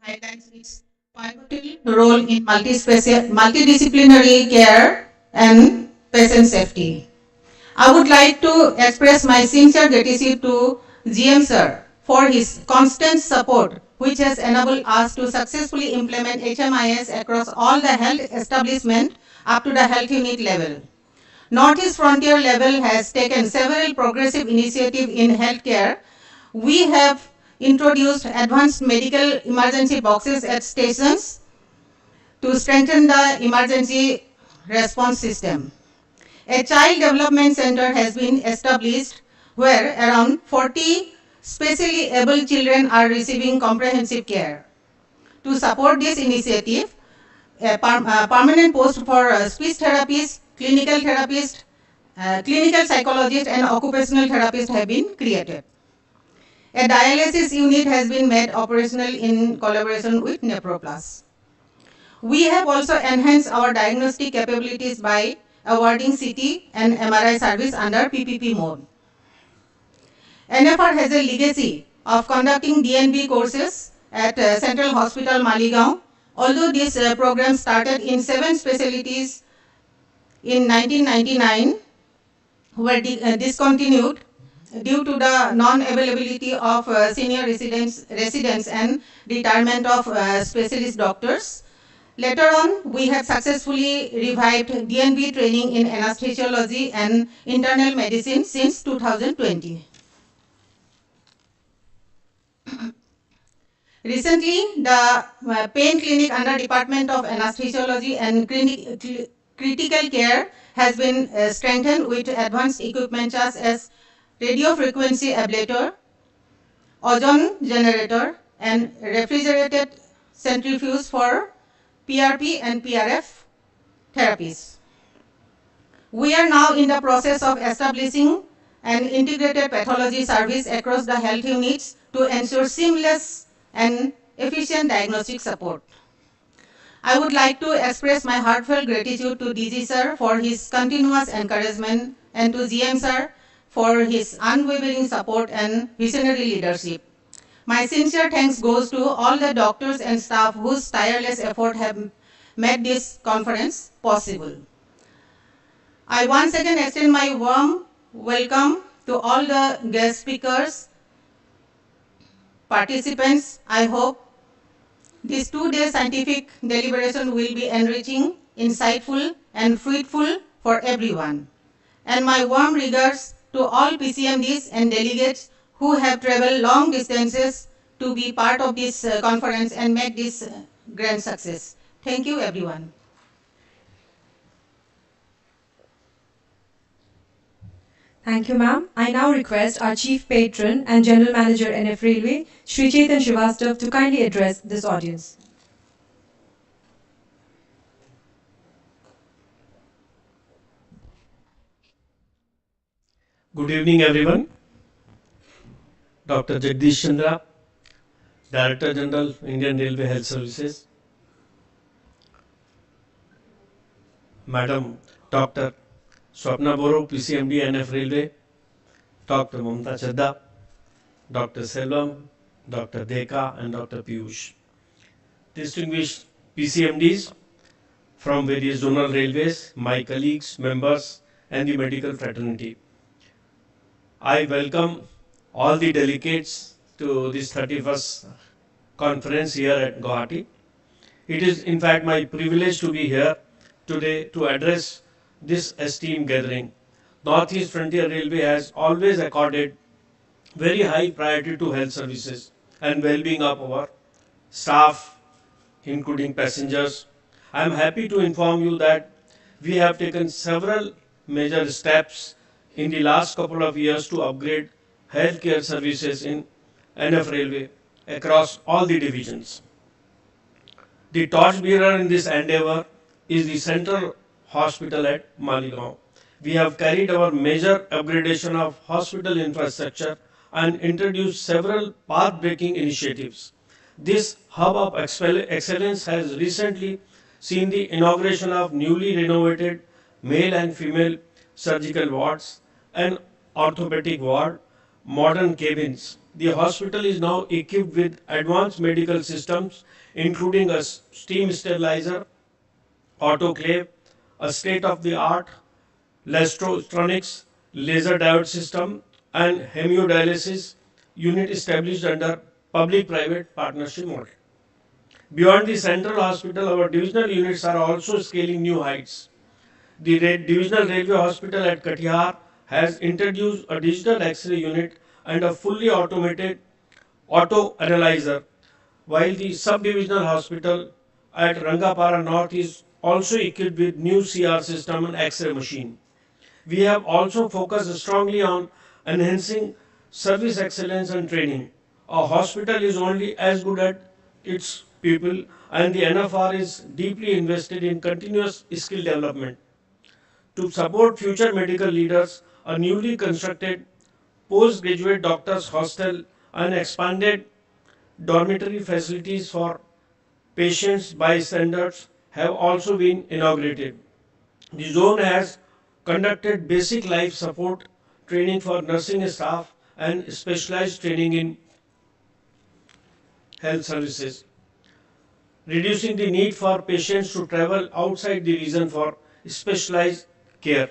Highlights its pivotal role in multidisciplinary care and patient safety. I would like to express my sincere gratitude to GM Sir for his constant support, which has enabled us to successfully implement HMIS across all the health establishments up to the health unit level. Northeast Frontier level has taken several progressive initiatives in healthcare. We have introduced advanced medical emergency boxes at stations to strengthen the emergency response system. A child development center has been established where around 40 specially able children are receiving comprehensive care. To support this initiative, a permanent post for speech therapists, clinical therapists, clinical psychologists and occupational therapists have been created. A dialysis unit has been made operational in collaboration with NephroPlus. We have also enhanced our diagnostic capabilities by awarding CT and MRI service under PPP mode. NFR has a legacy of conducting DNB courses at Central Hospital Maligaon. Although this program started in 7 specialties in 1999, were discontinued due to the non-availability of senior residents and retirement of specialist doctors. Later on, we have successfully revived DNB training in anesthesiology and internal medicine since 2020. Recently, the pain clinic under Department of Anesthesiology and Critical Care has been strengthened with advanced equipment such as radio frequency ablator, ozone generator, and refrigerated centrifuge for PRP and PRF therapies. We are now in the process of establishing an integrated pathology service across the health units to ensure seamless and efficient diagnostic support. I would like to express my heartfelt gratitude to DG Sir for his continuous encouragement and to GM Sir for his unwavering support and visionary leadership. My sincere thanks goes to all the doctors and staff whose tireless effort have made this conference possible. I once again extend my warm welcome to all the guest speakers, participants. I hope this 2-day scientific deliberation will be enriching, insightful, and fruitful for everyone. And my warm regards to all PCMDs and delegates who have traveled long distances to be part of this conference and make this grand success. Thank you, everyone. Thank you, ma'am. I now request our Chief Patron and General Manager NF Railway, Sri Chetan Srivastav, to kindly address this audience. Good evening, everyone. Dr. Jagdish Chandra, Director General, Indian Railway Health Services. Madam Dr. Swapna Boro, PCMD, NF Railway, Dr. Mamta Chadda, Dr. Selvam, Dr. Deka, and Dr. Piyush. Distinguished PCMDs from various zonal railways, my colleagues, members, and the medical fraternity. I welcome all the delegates to this 31st conference here at Guwahati. It is in fact my privilege to be here today to address this esteemed gathering. Northeast Frontier Railway has always accorded very high priority to health services and well-being of our staff, including passengers. I am happy to inform you that we have taken several major steps in the last couple of years to upgrade healthcare services in NF Railway across all the divisions. The torchbearer in this endeavor is the Central Hospital at Maligaon. We have carried out major upgradation of hospital infrastructure and introduced several path-breaking initiatives. This hub of excellence has recently seen the inauguration of newly renovated male and female surgical wards and orthopedic ward, modern cabins. The hospital is now equipped with advanced medical systems, including a steam sterilizer, autoclave, a state-of-the-art Lestronics laser diode system, and hemodialysis unit established under public-private partnership model. Beyond the central hospital, our divisional units are also scaling new heights. The divisional railway hospital at Katihar has introduced a digital X-ray unit and a fully automated auto analyzer, while the sub-divisional hospital at Rangapara North is also equipped with new CR system and X-ray machine. We have also focused strongly on enhancing service excellence and training. A hospital is only as good as its people, and the NFR is deeply invested in continuous skill development. To support future medical leaders, a newly constructed postgraduate doctors hostel and expanded dormitory facilities for patients bystanders have also been inaugurated. The zone has conducted basic life support training for nursing staff and specialized training in health services, reducing the need for patients to travel outside the region for specialized care.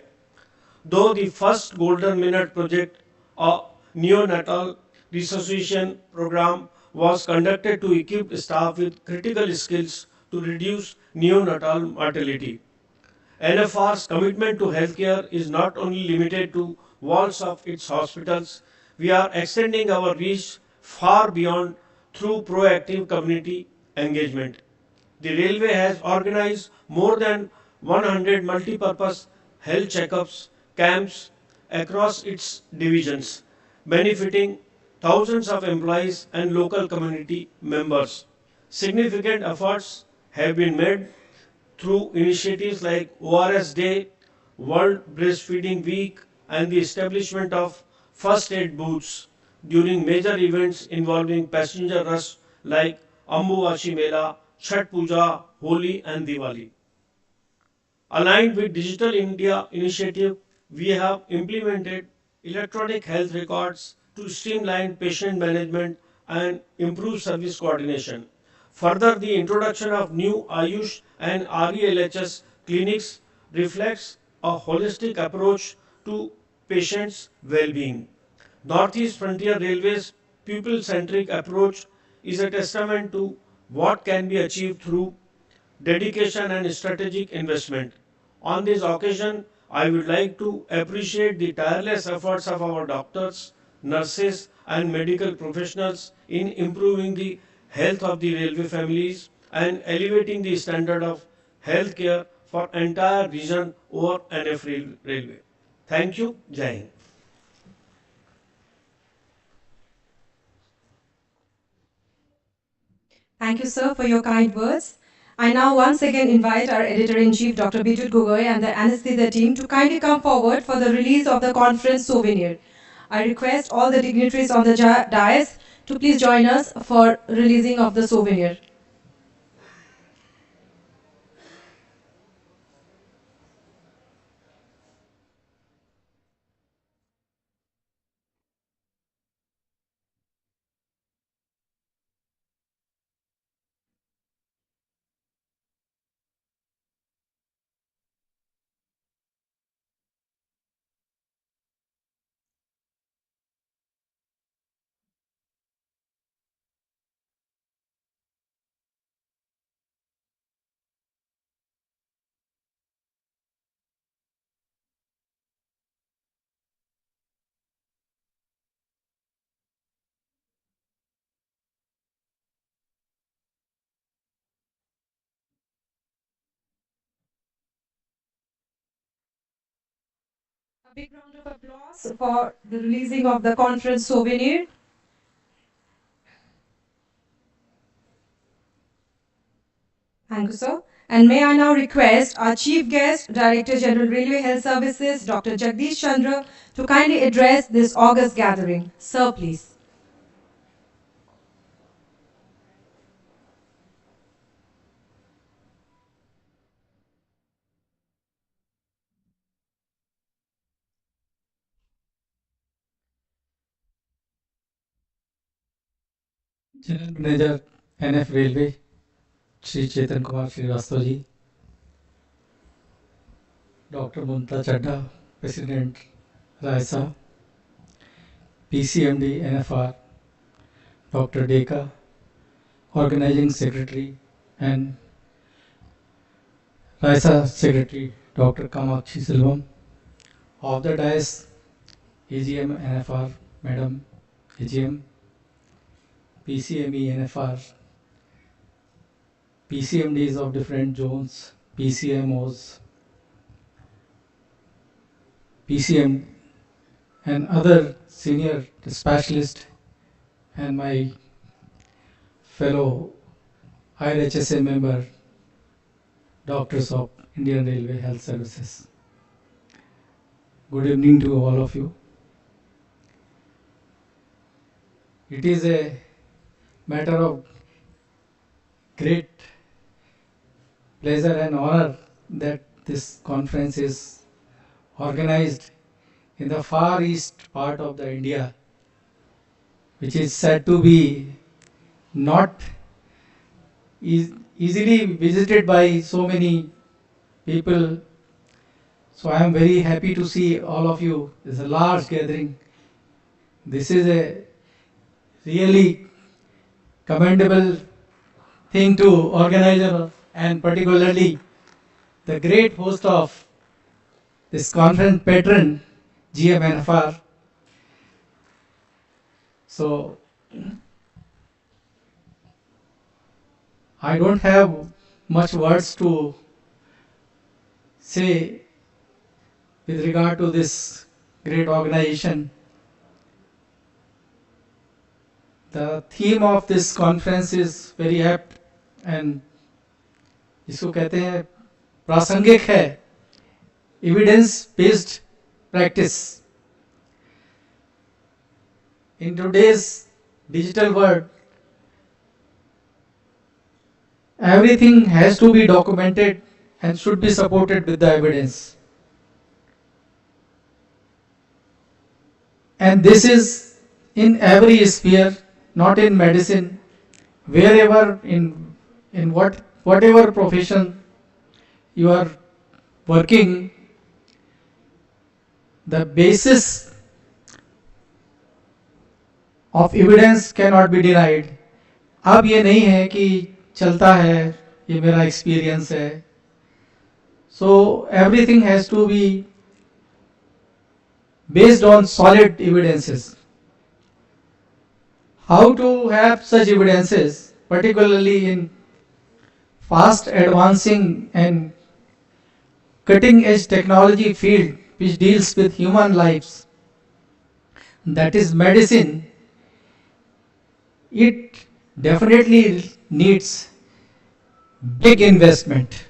Though the first Golden Minute project, a neonatal resuscitation program, was conducted to equip staff with critical skills to reduce neonatal mortality. NFR's commitment to healthcare is not only limited to walls of its hospitals, we are extending our reach far beyond through proactive community engagement. The railway has organized more than 100 multi-purpose health checkups camps across its divisions, benefiting thousands of employees and local community members. Significant efforts have been made through initiatives like ORS Day, World Breastfeeding Week, and the establishment of first aid booths during major events involving passenger rush like Ambuvachi Mela, Chhat Puja, Holi, and Diwali. Aligned with Digital India initiative, we have implemented electronic health records to streamline patient management and improve service coordination. Further, the introduction of new Ayush and RELHS clinics reflects a holistic approach to patients' well-being. Northeast Frontier Railway's people-centric approach is a testament to what can be achieved through dedication and strategic investment. On this occasion, I would like to appreciate the tireless efforts of our doctors, nurses, and medical professionals in improving the health of the railway families and elevating the standard of health care for entire region over NF Railway. Thank you. Jai Hind. Thank you, sir, for your kind words. I now once again invite our Editor-in-Chief, Dr. Bijut Gogoi, and the anesthesia team to kindly come forward for the release of the conference souvenir. I request all the dignitaries on the dais to please join us for releasing of the souvenir. A big round of applause for the releasing of the conference souvenir. Thank you, sir. And may I now request our Chief Guest, Director General Railway Health Services, Dr. Jagdish Chandra, to kindly address this August gathering. Sir, please. General Manager NF Railway Shri Chetan Kumar Srivastava ji, Dr. Mumta Chadda, President Raisa, PCMD NFR, Dr. Deka, Organizing Secretary, and Raisa Secretary Dr. Kamakshi Silvam, of the dais AGM NFR Madam AGM, PCME NFR, PCMDs of different zones, PCMOs, PCM and other senior specialists, and my fellow IRHSA member, doctors of Indian Railway Health Services. Good evening to all of you. It is a matter of great pleasure and honor that this conference is organized in the far east part of the India, which is said to be not easily visited by so many people. So I am very happy to see all of you. It's a large gathering. This is a really commendable thing to organize, and particularly the great host of this conference, patron GMNFR. So I don't have much words to say with regard to this great organization. The theme of this conference is very apt and इसको कहते हैं प्रासंगिक है, evidence based practice. In today's digital world, everything has to be documented and should be supported with the evidence. And this is in every sphere, not in medicine, wherever in whatever profession you are working, the basis of evidence cannot be denied. अब ये नहीं है कि चलता है, ये मेरा experience है. So everything has to be based on solid evidences. How to have such evidences, particularly in fast advancing and cutting edge technology field which deals with human lives, that is medicine, it definitely needs big investment.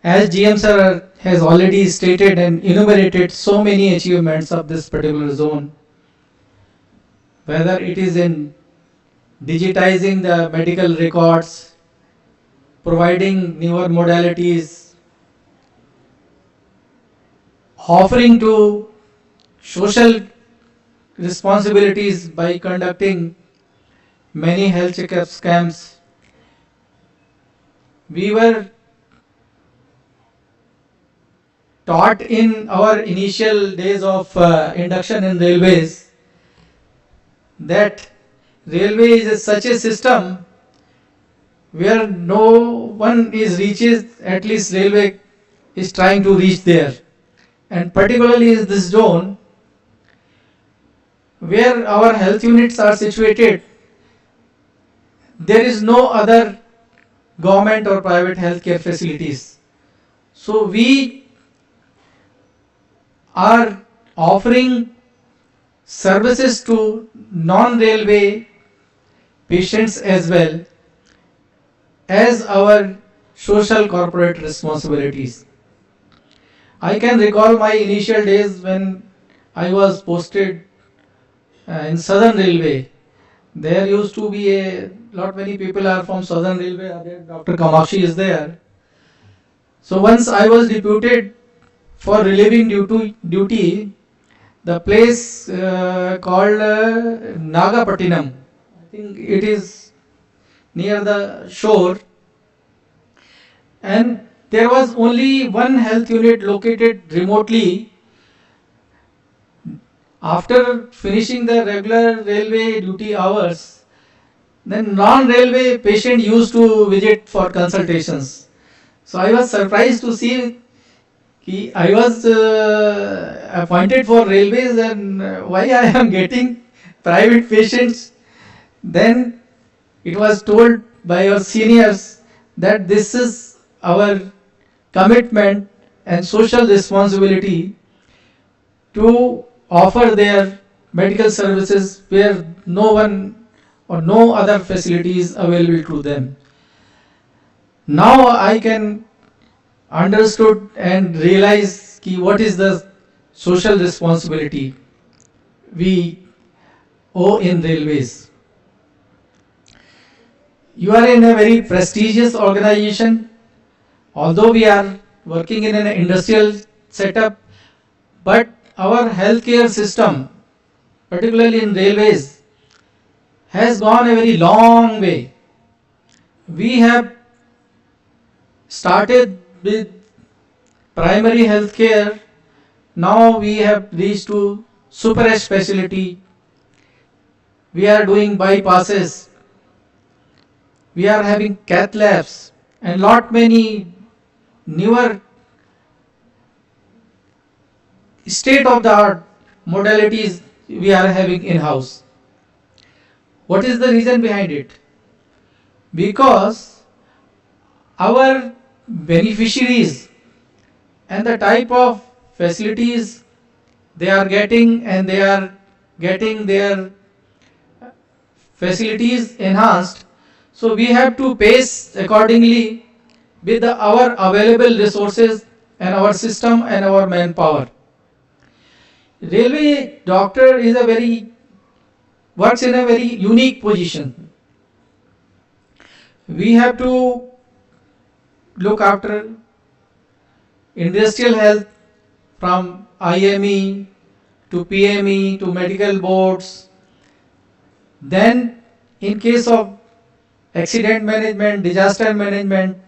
As GM sir has already stated and enumerated so many achievements of this particular zone, whether it is in digitizing the medical records, providing newer modalities, offering to social responsibilities by conducting many health checkup scams. We were taught in our initial days of induction in railways that railway is such a system where no one is reaches, at least railway is trying to reach there. And particularly in this zone where our health units are situated, there is no other government or private healthcare facilities. So we are offering services to non-railway patients as well as our social corporate responsibilities. I can recall my initial days when I was posted in Southern Railway. There used to be a lot many people are from Southern Railway. Dr. Kamakshi is there. So once I was deputed for relieving duty, the place called Nagapattinam. I think it is near the shore, and there was only one health unit located remotely. After finishing the regular railway duty hours, then non-railway patient used to visit for consultations. So I was surprised to see I was appointed for railways, and why I am getting private patients. Then it was told by your seniors that this is our commitment and social responsibility to offer their medical services where no one or no other facility is available to them. Now I can understood and realize what is the social responsibility we owe in railways. You are in a very prestigious organization, although we are working in an industrial setup, but our healthcare system, particularly in railways, has gone a very long way. We have started with primary health care. Now we have reached to super specialty. We are doing bypasses. We are having cath labs and lot many newer state of the art modalities we are having in house. What is the reason behind it? Because our beneficiaries and the type of facilities they are getting, and they are getting their facilities enhanced, so we have to pace accordingly with our available resources and our system and our manpower. Railway doctor is works in a very unique position. We have to look after industrial health from IME to PME to medical boards. Then in case of accident management, disaster management,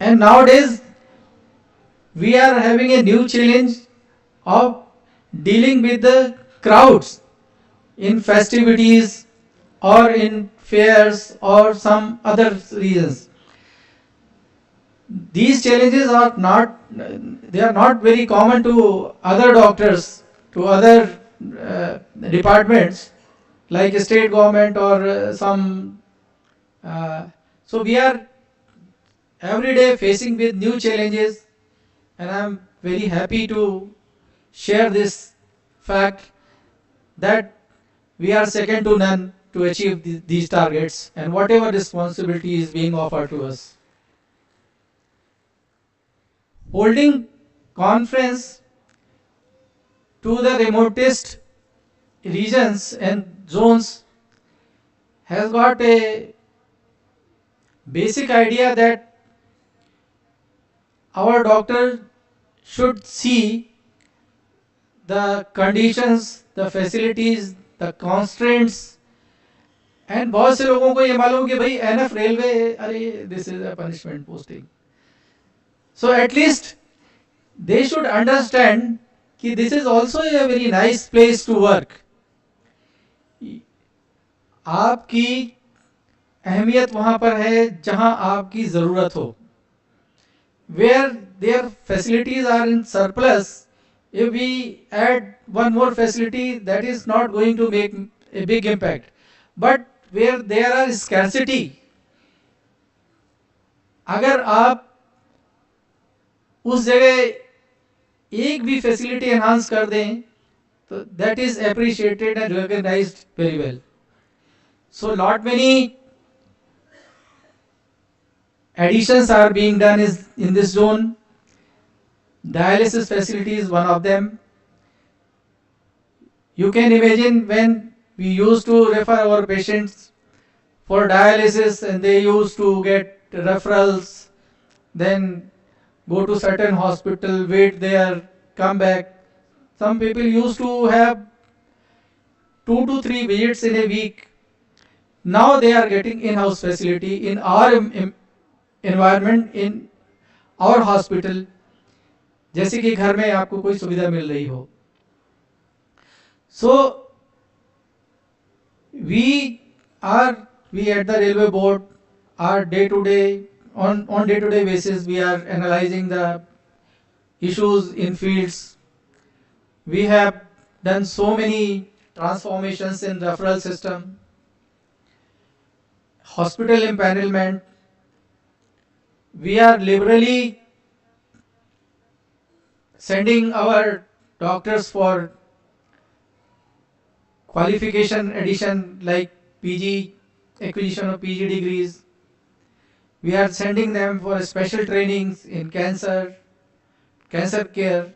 and nowadays we are having a new challenge of dealing with the crowds in festivities or in fairs or some other reasons. These challenges are not very common to other doctors, to other departments like state government or some. So we are every day facing with new challenges, and I am very happy to share this fact that we are second to none to achieve these targets and whatever responsibility is being offered to us. Holding conference to the remotest regions and zones has got a basic idea that our doctor should see the conditions, the facilities, the constraints, and बहुत से लोगों को ये मालूम कि भाई NF railway, अरे this is a punishment posting. So at least they should understand कि this is also a very nice place to work. आपकी अहमियत वहाँ पर है जहाँ आपकी ज़रूरत हो. Where their facilities are in surplus, if we add one more facility, that is not going to make a big impact. But where there are scarcity, अगर आप उस जगह एक भी फैसिलिटी एनहांस कर दें तो that is appreciated and recognized very well. So lot many additions are being done in this zone. Dialysis facility is one of them. You can imagine when we used to refer our patients for dialysis and they used to get referrals, then go to certain hospital, wait there, come back. Some people used to have 2 to 3 visits in a week. Now they are getting in-house facility in our environment, in our hospital, जैसे कि घर में आपको कोई सुविधा मिल रही हो. So we at the railway board are on day-to-day basis we are analyzing the issues in fields. We have done so many transformations in referral system, hospital empanelment. We are liberally sending our doctors for qualification addition like PG, acquisition of PG degrees. We are sending them for special trainings in cancer care.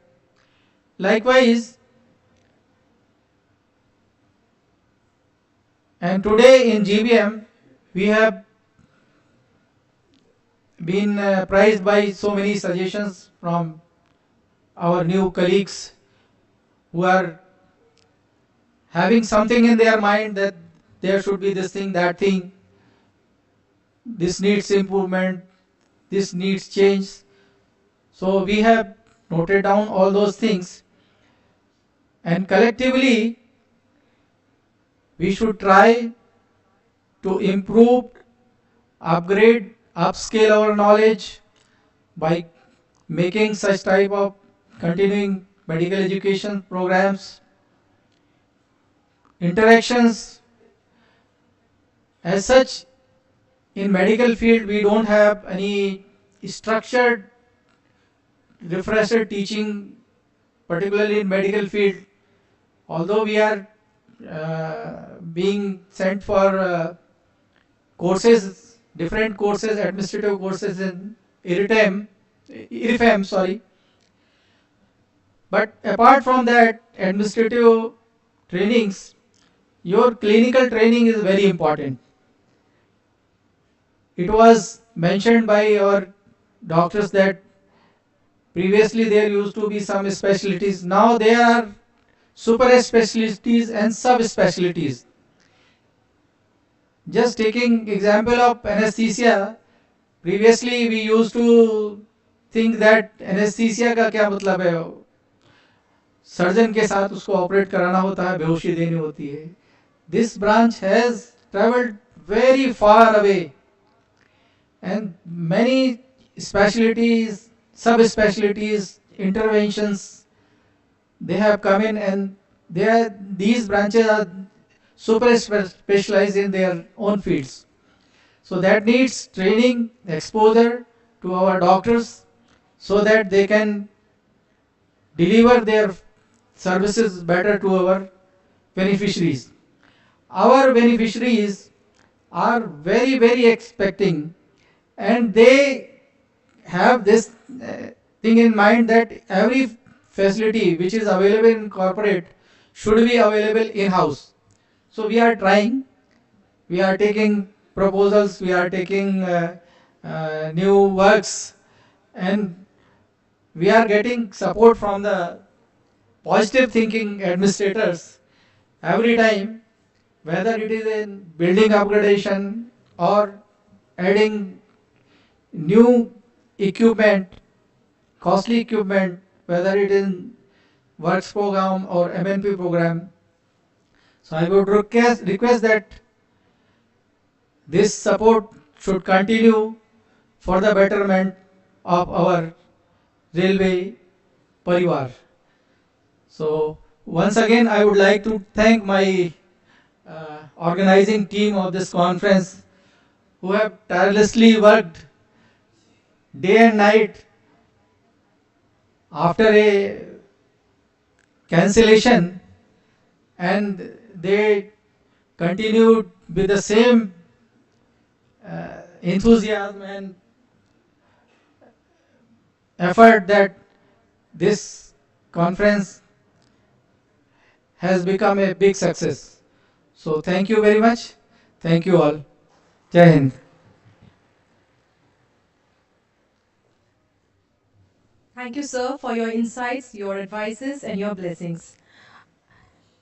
Likewise, and today in GBM, we have been prized by so many suggestions from our new colleagues who are having something in their mind that there should be this thing, that thing, this needs improvement, this needs change. So we have noted down all those things, and collectively we should try to improve, upgrade, upscale our knowledge by making such type of continuing medical education programs, interactions. As such, in medical field we don't have any structured refresher teaching, particularly in medical field, although we are being sent for courses, different courses, administrative courses in IRIFEM, sorry. But apart from that administrative trainings, your clinical training is very important. It was mentioned by our doctors that previously there used to be some specialties. Now there are super specialties and subspecialties. Just taking example of anesthesia, previously we used to think that anesthesia का क्या मतलब है, surgeon के साथ उसको operate कराना होता है, बेहोशी देनी होती है. This branch has traveled very far away, and many specialties, subspecialties, interventions, they have come in, and these branches are super specialized in their own fields. So that needs training, exposure to our doctors so that they can deliver their services better to our beneficiaries. Our beneficiaries are very, very expecting, and they have this thing in mind that every facility which is available in corporate should be available in-house. So we are trying, we are taking proposals, we are taking new works, and we are getting support from the positive thinking administrators every time, whether it is in building upgradation or adding new equipment, costly equipment, whether it is in works program or MNP program. So I would request that this support should continue for the betterment of our railway parivar. So once again I would like to thank my organizing team of this conference, who have tirelessly worked day and night after a cancellation, and they continued with the same enthusiasm and effort that this conference has become a big success. So thank you very much. Thank you all. Jai Hind. Thank you, sir, for your insights, your advices, and your blessings.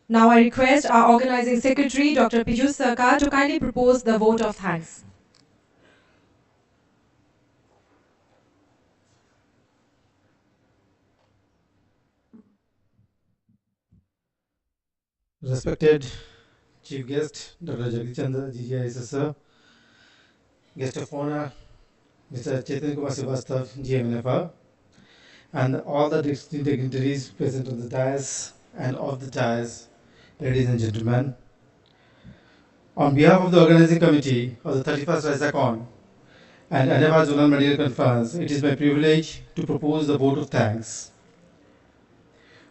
Now I request our organizing secretary, Dr. Piyush Sarkar, to kindly propose the vote of thanks. Respected Chief Guest, Dr. Jagdish Chandra GGIS sir, Guest of Honor, Mr. Chetan Kumar Srivastav, GMNFR, and all the dignitaries present on the dais and off the dais, ladies and gentlemen. On behalf of the organizing committee of the 31st RAISACON and Annaba Zonal Medical Conference, it is my privilege to propose the vote of thanks.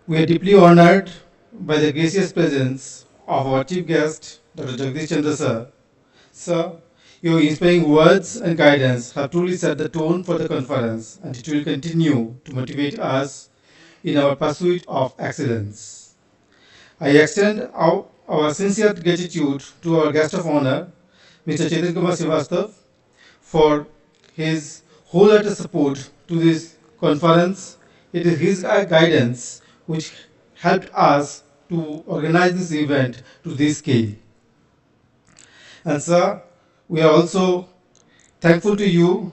We are deeply honored by the gracious presence of our chief guest, Dr. Jagdish Chandra sir. Sir, your inspiring words and guidance have truly set the tone for the conference, and it will continue to motivate us in our pursuit of excellence. I extend our sincere gratitude to our guest of honor, Mr. Chetan Kumar Srivastav, for his wholehearted support to this conference. It is his guidance which helped us to organize this event to this scale. And sir, we are also thankful to you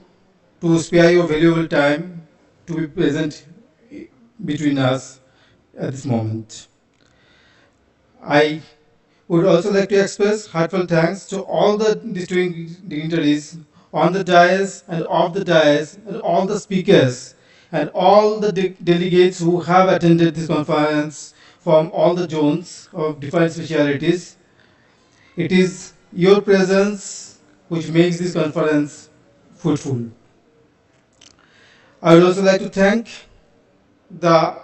to spare your valuable time to be present between us at this moment. I would also like to express heartfelt thanks to all the distinguished dignitaries on the dais and off the dais, and all the speakers and all the delegates who have attended this conference from all the zones of different specialities. It is your presence which makes this conference fruitful. I would also like to thank the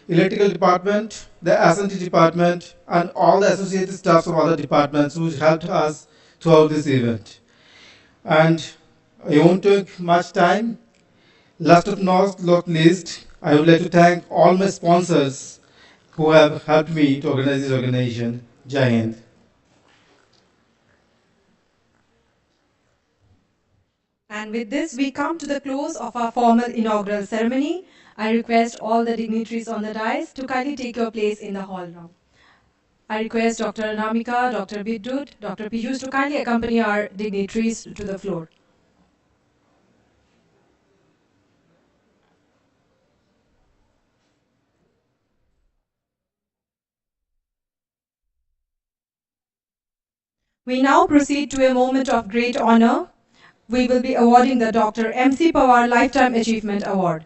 electrical department, the S&T department, and all the associated staffs of other departments who helped us throughout this event. And I won't take much time. Last but not least, I would like to thank all my sponsors who have helped me to organize this organization. Jai Hind. And with this, we come to the close of our formal inaugural ceremony. I request all the dignitaries on the dais to kindly take your place in the hall now. I request Dr. Anamika, Dr. Bidyut, Dr. Piyush to kindly accompany our dignitaries to the floor. We now proceed to a moment of great honor. We will be awarding the Dr. M.C. Pawar Lifetime Achievement Award.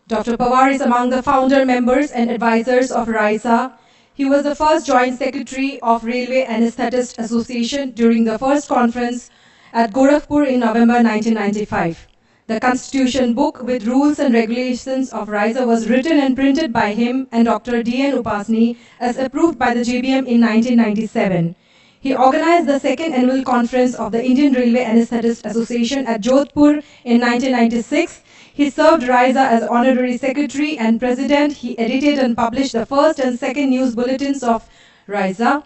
Dr. Pawar is among the founder members and advisors of RAISA. He was the first Joint Secretary of Railway Anesthetist Association during the first conference at Gorakhpur in November 1995. The Constitution book with rules and regulations of RAISA was written and printed by him and Dr. D.N. Upasni as approved by the JBM in 1997. He organized the second annual conference of the Indian Railway Anesthetist Association at Jodhpur in 1996. He served RAISA as honorary secretary and president. He edited and published the first and second news bulletins of RAISA.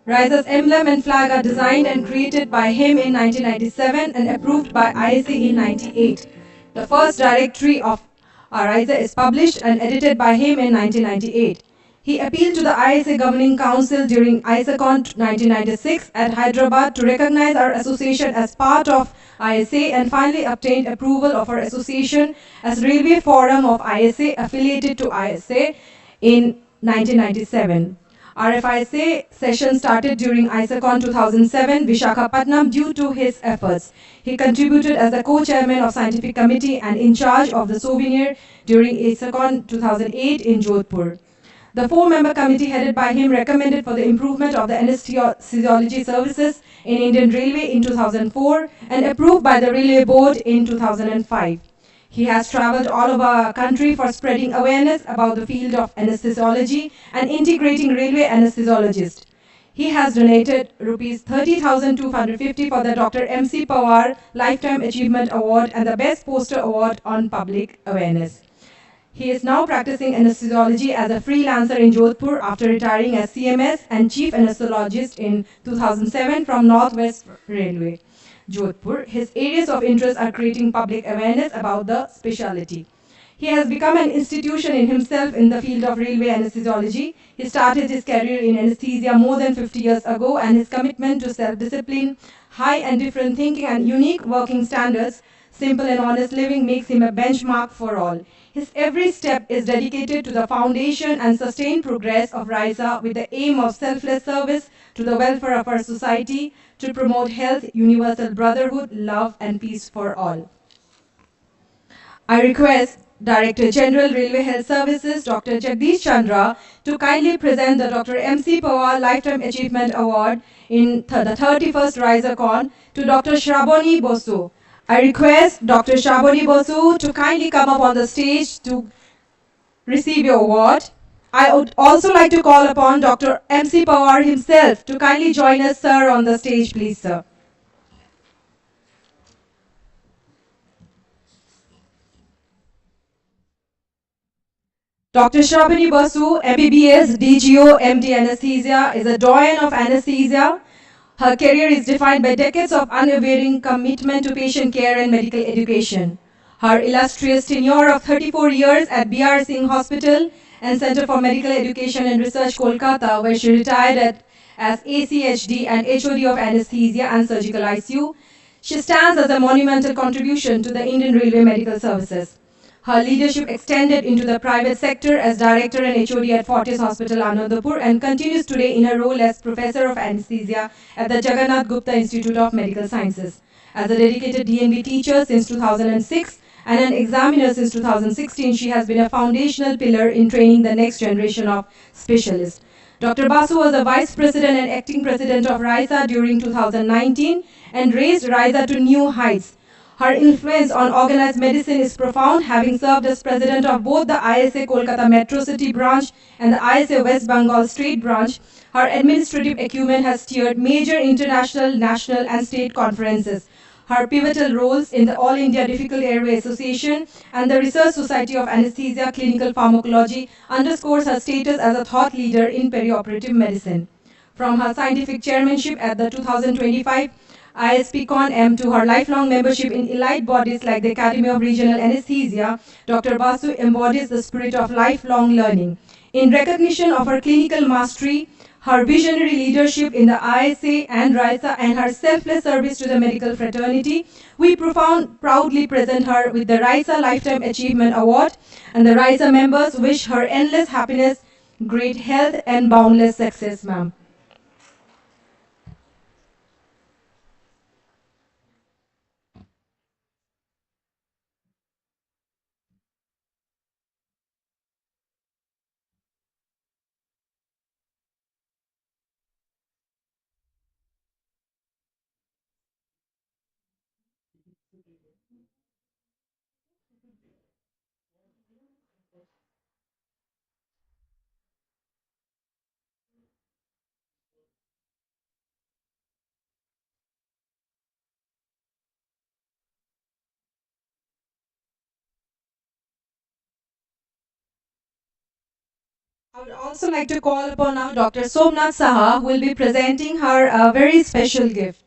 RAISA's emblem and flag are designed and created by him in 1997 and approved by ISA in 1998. The first directory of RAISA is published and edited by him in 1998. He appealed to the ISA Governing Council during ISACON 1996 at Hyderabad to recognize our association as part of ISA and finally obtained approval of our association as Railway Forum of ISA affiliated to ISA in 1997. RFISA session started during ISACON 2007, Visakhapatnam, due to his efforts. He contributed as the co-chairman of scientific committee and in charge of the souvenir during ISACON 2008 in Jodhpur. The four-member committee headed by him recommended for the improvement of the anesthesiology services in Indian Railway in 2004 and approved by the Railway Board in 2005. He has traveled all over our country for spreading awareness about the field of anesthesiology and integrating railway anesthesiologists. He has donated rupees 30,250 for the Dr. M.C. Pawar Lifetime Achievement Award and the Best Poster Award on Public Awareness. He is now practicing anesthesiology as a freelancer in Jodhpur after retiring as CMS and Chief Anesthesiologist in 2007 from Northwest Railway, Jodhpur. His areas of interest are creating public awareness about the specialty. He has become an institution in himself in the field of railway anesthesiology. He started his career in anesthesia more than 50 years ago, and his commitment to self-discipline, high and different thinking, and unique working standards, simple and honest living, makes him a benchmark for all. His every step is dedicated to the foundation and sustained progress of RISA with the aim of selfless service to the welfare of our society, to promote health, universal brotherhood, love, and peace for all. I request Director General Railway Health Services, Dr. Jagdish Chandra, to kindly present the Dr. M.C. Pawar Lifetime Achievement Award in the 31st RAISACON to Dr. Shrabani Bosu. I request Dr. Shrabani Bosu to kindly come up on the stage to receive your award. I would also like to call upon Dr. M.C. Pawar himself to kindly join us, sir, on the stage, please, sir. Dr. Shrabani Basu, MBBS, DGO, MD Anesthesia, is a doyen of anesthesia. Her career is defined by decades of unwavering commitment to patient care and medical education. Her illustrious tenure of 34 years at B.R. Singh Hospital and Center for Medical Education and Research, Kolkata, where she retired as ACHD and HOD of Anesthesia and Surgical ICU, she stands as a monumental contribution to the Indian Railway Medical Services. Her leadership extended into the private sector as Director and HOD at Fortis Hospital, Anandapur, and continues today in her role as Professor of Anesthesia at the Jagannath Gupta Institute of Medical Sciences. As a dedicated DNB teacher since 2006 and an examiner since 2016, she has been a foundational pillar in training the next generation of specialists. Dr. Basu was the Vice President and Acting President of RISA during 2019 and raised RISA to new heights. Her influence on organized medicine is profound, having served as president of both the ISA Kolkata Metro City branch and the ISA West Bengal State branch. Her administrative acumen has steered major international, national, and state conferences. Her pivotal roles in the All India Difficult Airway Association and the Research Society of Anesthesia Clinical Pharmacology underscores her status as a thought leader in perioperative medicine. From her scientific chairmanship at the 2025 ISPCon M to her lifelong membership in elite bodies like the Academy of Regional Anesthesia, Dr. Basu embodies the spirit of lifelong learning. In recognition of her clinical mastery, her visionary leadership in the ISA and RISA, and her selfless service to the medical fraternity, we proudly present her with the RISA Lifetime Achievement Award, and the RISA members wish her endless happiness, great health, and boundless success, ma'am. I would also like to call upon now Dr. Somnath Saha, who will be presenting her a very special gift.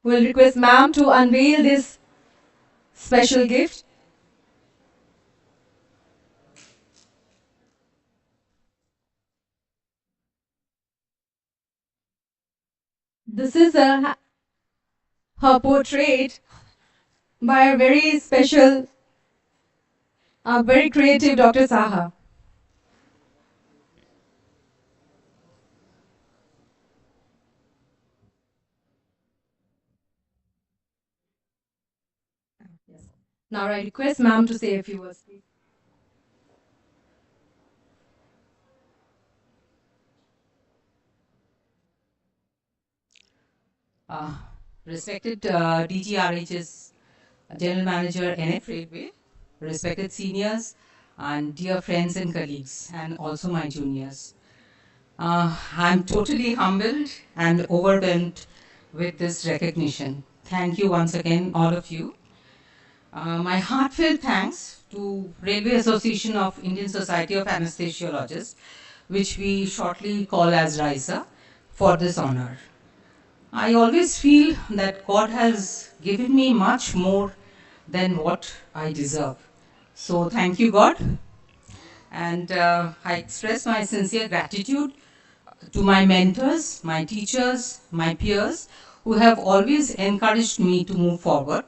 We'll request ma'am to unveil this special gift. This is her portrait by a very special, very creative Dr. Saha. Yes. Now I request ma'am to say a few words, please. Uh, Respected DGRH's General Manager NF Railway, respected seniors, and dear friends and colleagues, and also my juniors. I'm totally humbled and overwhelmed with this recognition. Thank you once again, all of you. My heartfelt thanks to Railway Association of Indian Society of Anesthesiologists, which we shortly call as RAISA, for this honor. I always feel that God has given me much more than what I deserve. So thank you, God. And I express my sincere gratitude to my mentors, my teachers, my peers, who have always encouraged me to move forward.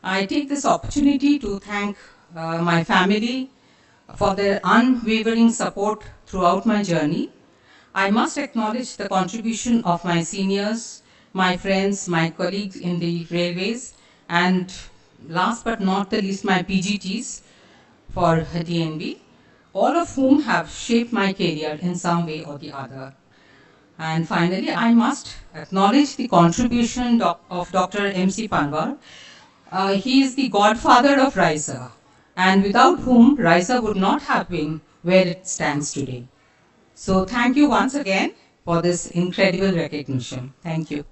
I take this opportunity to thank my family for their unwavering support throughout my journey. I must acknowledge the contribution of my seniors, my friends, my colleagues in the railways, and last but not the least, my PGTs for DNB, all of whom have shaped my career in some way or the other. And finally, I must acknowledge the contribution of Dr. M.C. Panwar. He is the godfather of RISA, and without whom RISA would not have been where it stands today. So thank you once again for this incredible recognition. Thank you.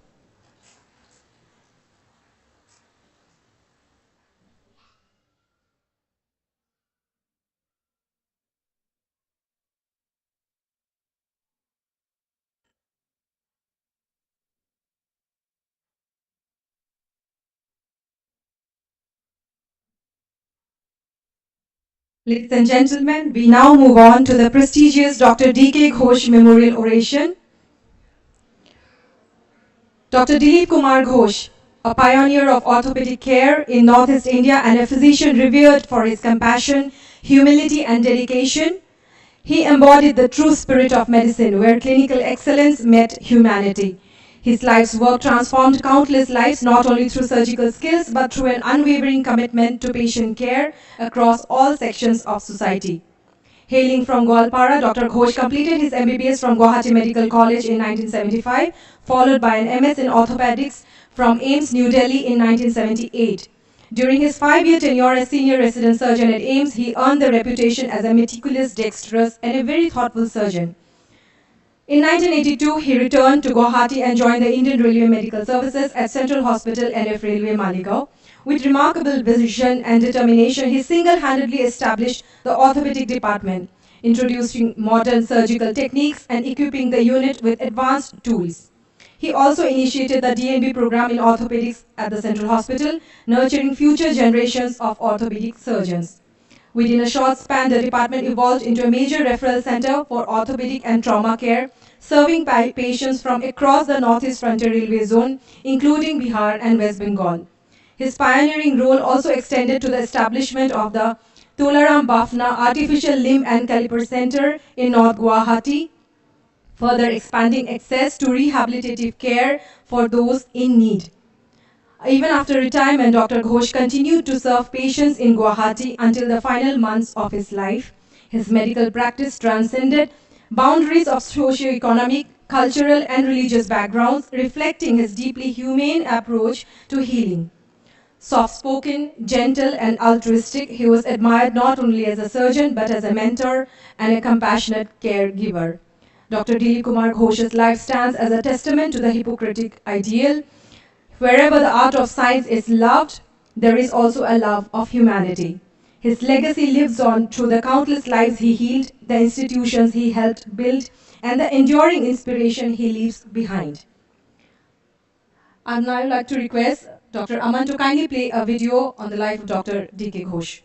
Ladies and gentlemen, we now move on to the prestigious Dr. D.K. Ghosh Memorial Oration. Dr. Dilip Kumar Ghosh, a pioneer of orthopedic care in Northeast India and a physician revered for his compassion, humility, and dedication, he embodied the true spirit of medicine, where clinical excellence met humanity. His life's work transformed countless lives, not only through surgical skills, but through an unwavering commitment to patient care across all sections of society. Hailing from Goalpara, Dr. Ghosh completed his MBBS from Guwahati Medical College in 1975, followed by an MS in orthopedics from AIIMS New Delhi in 1978. During his 5-year tenure as senior resident surgeon at AIIMS, he earned the reputation as a meticulous, dexterous, and a very thoughtful surgeon. In 1982, he returned to Guwahati and joined the Indian Railway Medical Services at Central Hospital, NF Railway, Maligaon. With remarkable vision and determination, he single-handedly established the orthopedic department, introducing modern surgical techniques and equipping the unit with advanced tools. He also initiated the DNB program in orthopedics at the Central Hospital, nurturing future generations of orthopedic surgeons. Within a short span, the department evolved into a major referral center for orthopedic and trauma care, serving patients from across the Northeast Frontier Railway Zone, including Bihar and West Bengal. His pioneering role also extended to the establishment of the Tolaram Bafna Artificial Limb and Caliper Center in North Guwahati, further expanding access to rehabilitative care for those in need. Even after retirement, Dr. Ghosh continued to serve patients in Guwahati until the final months of his life. His medical practice transcended boundaries of socio-economic, cultural, and religious backgrounds, reflecting his deeply humane approach to healing. Soft-spoken, gentle, and altruistic, he was admired not only as a surgeon but as a mentor and a compassionate caregiver. Dr. Dilip Kumar Ghosh's life stands as a testament to the Hippocratic ideal. Wherever the art of science is loved, there is also a love of humanity. His legacy lives on through the countless lives he healed, the institutions he helped build, and the enduring inspiration he leaves behind. I'd now like to request Dr. Aman to kindly play a video on the life of Dr. D.K. Ghosh.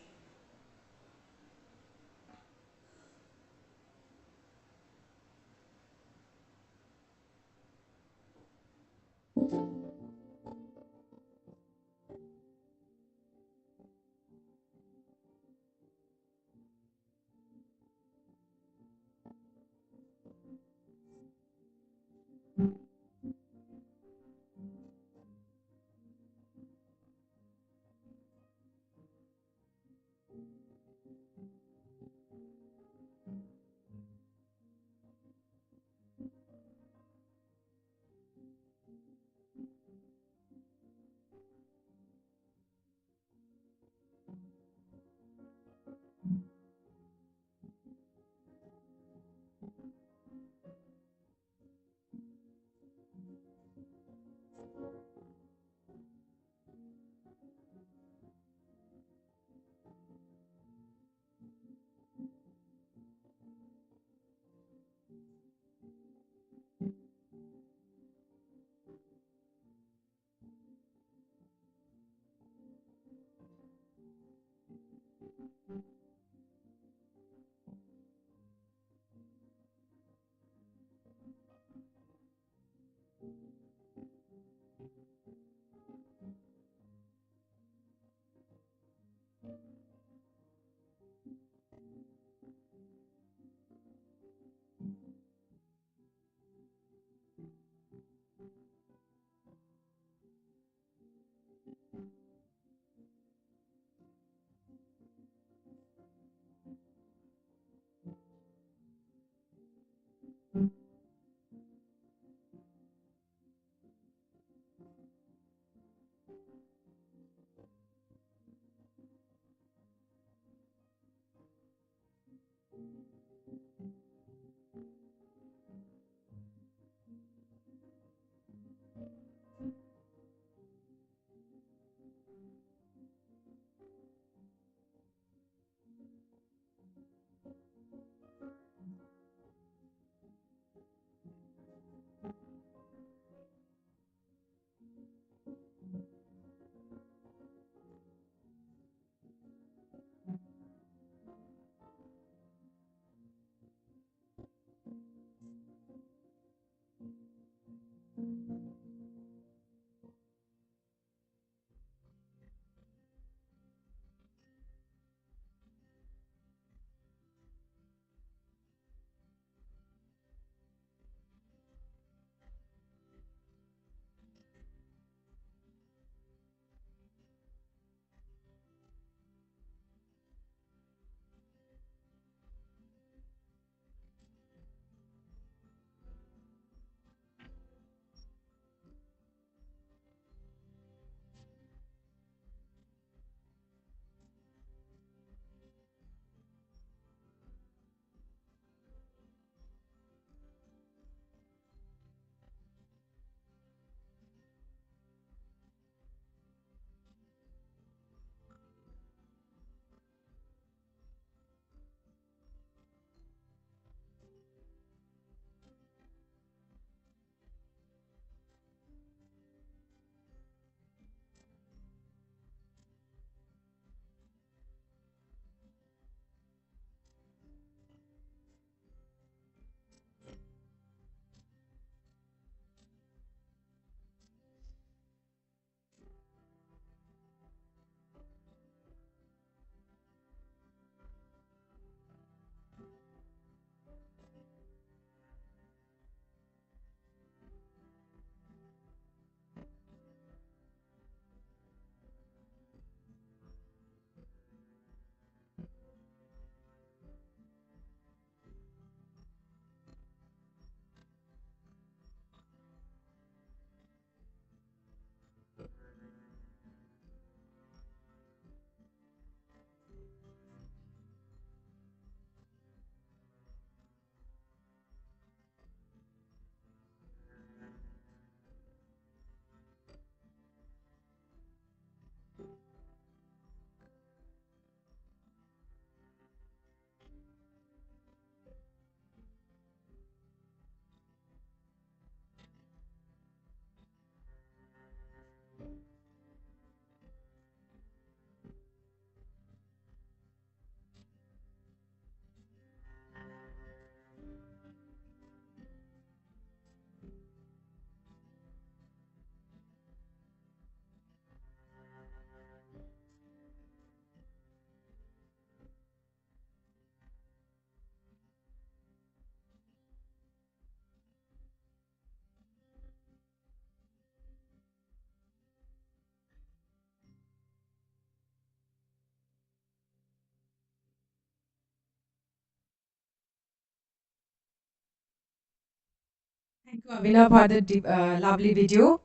Thank you, Abhinav, for the lovely video.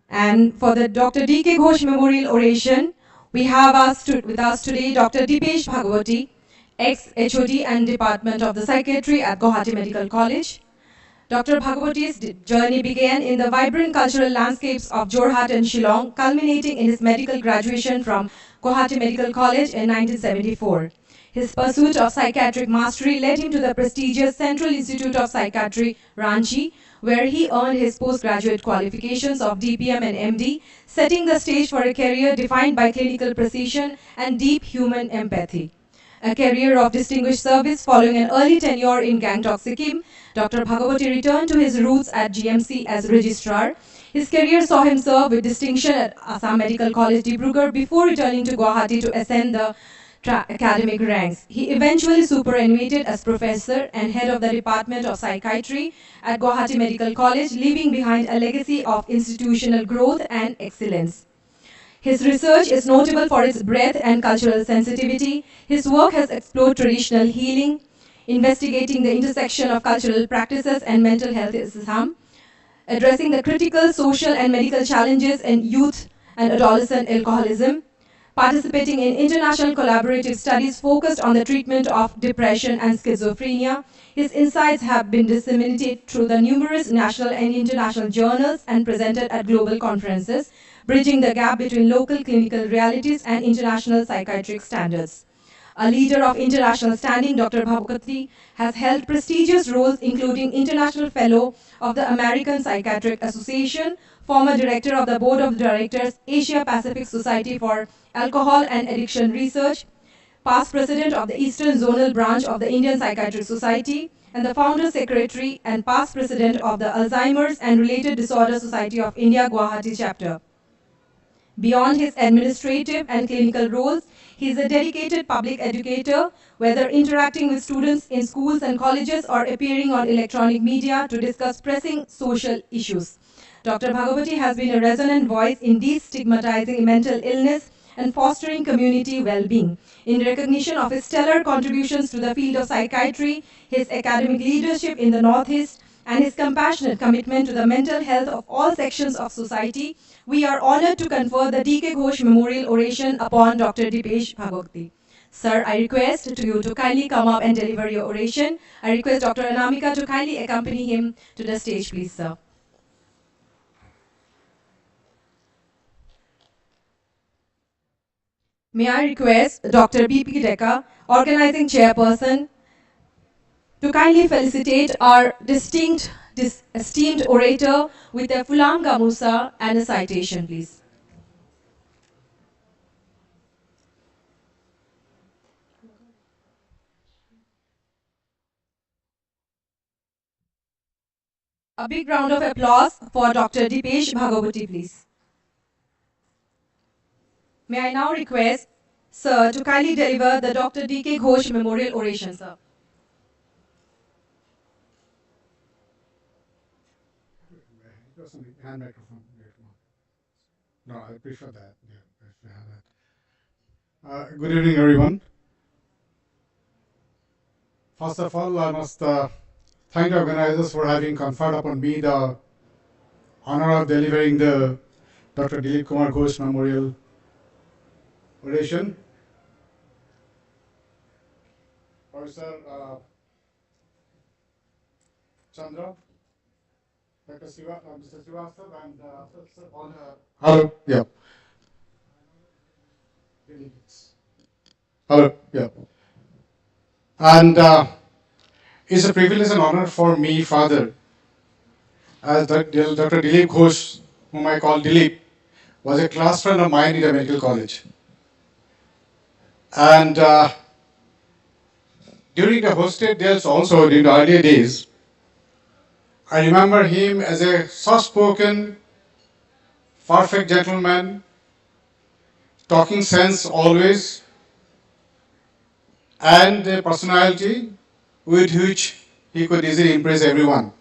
And for the Dr. D.K. Ghosh Memorial Oration, we have with us today Dr. Dipesh Bhagwati, ex-HOD and Department of the Psychiatry at Guwahati Medical College. Dr. Bhagwati's journey began in the vibrant cultural landscapes of Jorhat and Shillong, culminating in his medical graduation from Guwahati Medical College in 1974. His pursuit of psychiatric mastery led him to the prestigious Central Institute of Psychiatry, Ranchi, where he earned his postgraduate qualifications of DPM and MD, setting the stage for a career defined by clinical precision and deep human empathy. A career of distinguished service following an early tenure in Gangtok, Sikkim, Dr. Bhagwati returned to his roots at GMC as registrar. His career saw him serve with distinction at Assam Medical College, Dibrugarh, before returning to Guwahati to ascend the academic ranks. He eventually superannuated as professor and head of the Department of Psychiatry at Guwahati Medical College, leaving behind a legacy of institutional growth and excellence. His research is notable for its breadth and cultural sensitivity. His work has explored traditional healing, investigating the intersection of cultural practices and mental health in Assam, addressing the critical social and medical challenges in youth and adolescent alcoholism, participating in international collaborative studies focused on the treatment of depression and schizophrenia. His insights have been disseminated through the numerous national and international journals and presented at global conferences, bridging the gap between local clinical realities and international psychiatric standards. A leader of international standing, Dr. Bhagwati has held prestigious roles including International Fellow of the American Psychiatric Association, former Director of the Board of Directors, Asia Pacific Society for Alcohol and Addiction Research, past President of the Eastern Zonal Branch of the Indian Psychiatric Society, and the Founder Secretary and past President of the Alzheimer's and Related Disorder Society of India, Guwahati Chapter. Beyond his administrative and clinical roles, he is a dedicated public educator, whether interacting with students in schools and colleges or appearing on electronic media to discuss pressing social issues. Dr. Bhagwati has been a resonant voice in destigmatizing mental illness and fostering community well-being. In recognition of his stellar contributions to the field of psychiatry, his academic leadership in the Northeast, and his compassionate commitment to the mental health of all sections of society, we are honored to confer the D.K. Ghosh Memorial Oration upon Dr. Dipesh Bhagwati. Sir, I request to you to kindly come up and deliver your oration. I request Dr. Anamika to kindly accompany him to the stage, please, sir. May I request Dr. B.P. Dekka, Organizing Chairperson, to kindly felicitate our esteemed orator with a Fulam Gamusa and a citation, please. A big round of applause for Dr. Dipesh Bhagwati, please. May I now request Sir to kindly deliver the Dr. D.K. Ghosh Memorial Oration, sir. Hand microphone. No, I prefer that. Yeah, I prefer that. Good evening, everyone. First of all, I must thank the organizers for having conferred upon me the honor of delivering the Dr. Dilip Kumar Ghosh Memorial Oration. Professor Chandra, Dr. Mr. Srivastava, and all hello, yeah. Hello, yeah. And it's a privilege and honor for me, Father, as Dr. Dilip Ghosh, whom I call Dilip, was a class friend of mine in the medical college. And during the hosted days also, during the earlier days, I remember him as a soft-spoken, perfect gentleman, talking sense always, and a personality with which he could easily impress everyone.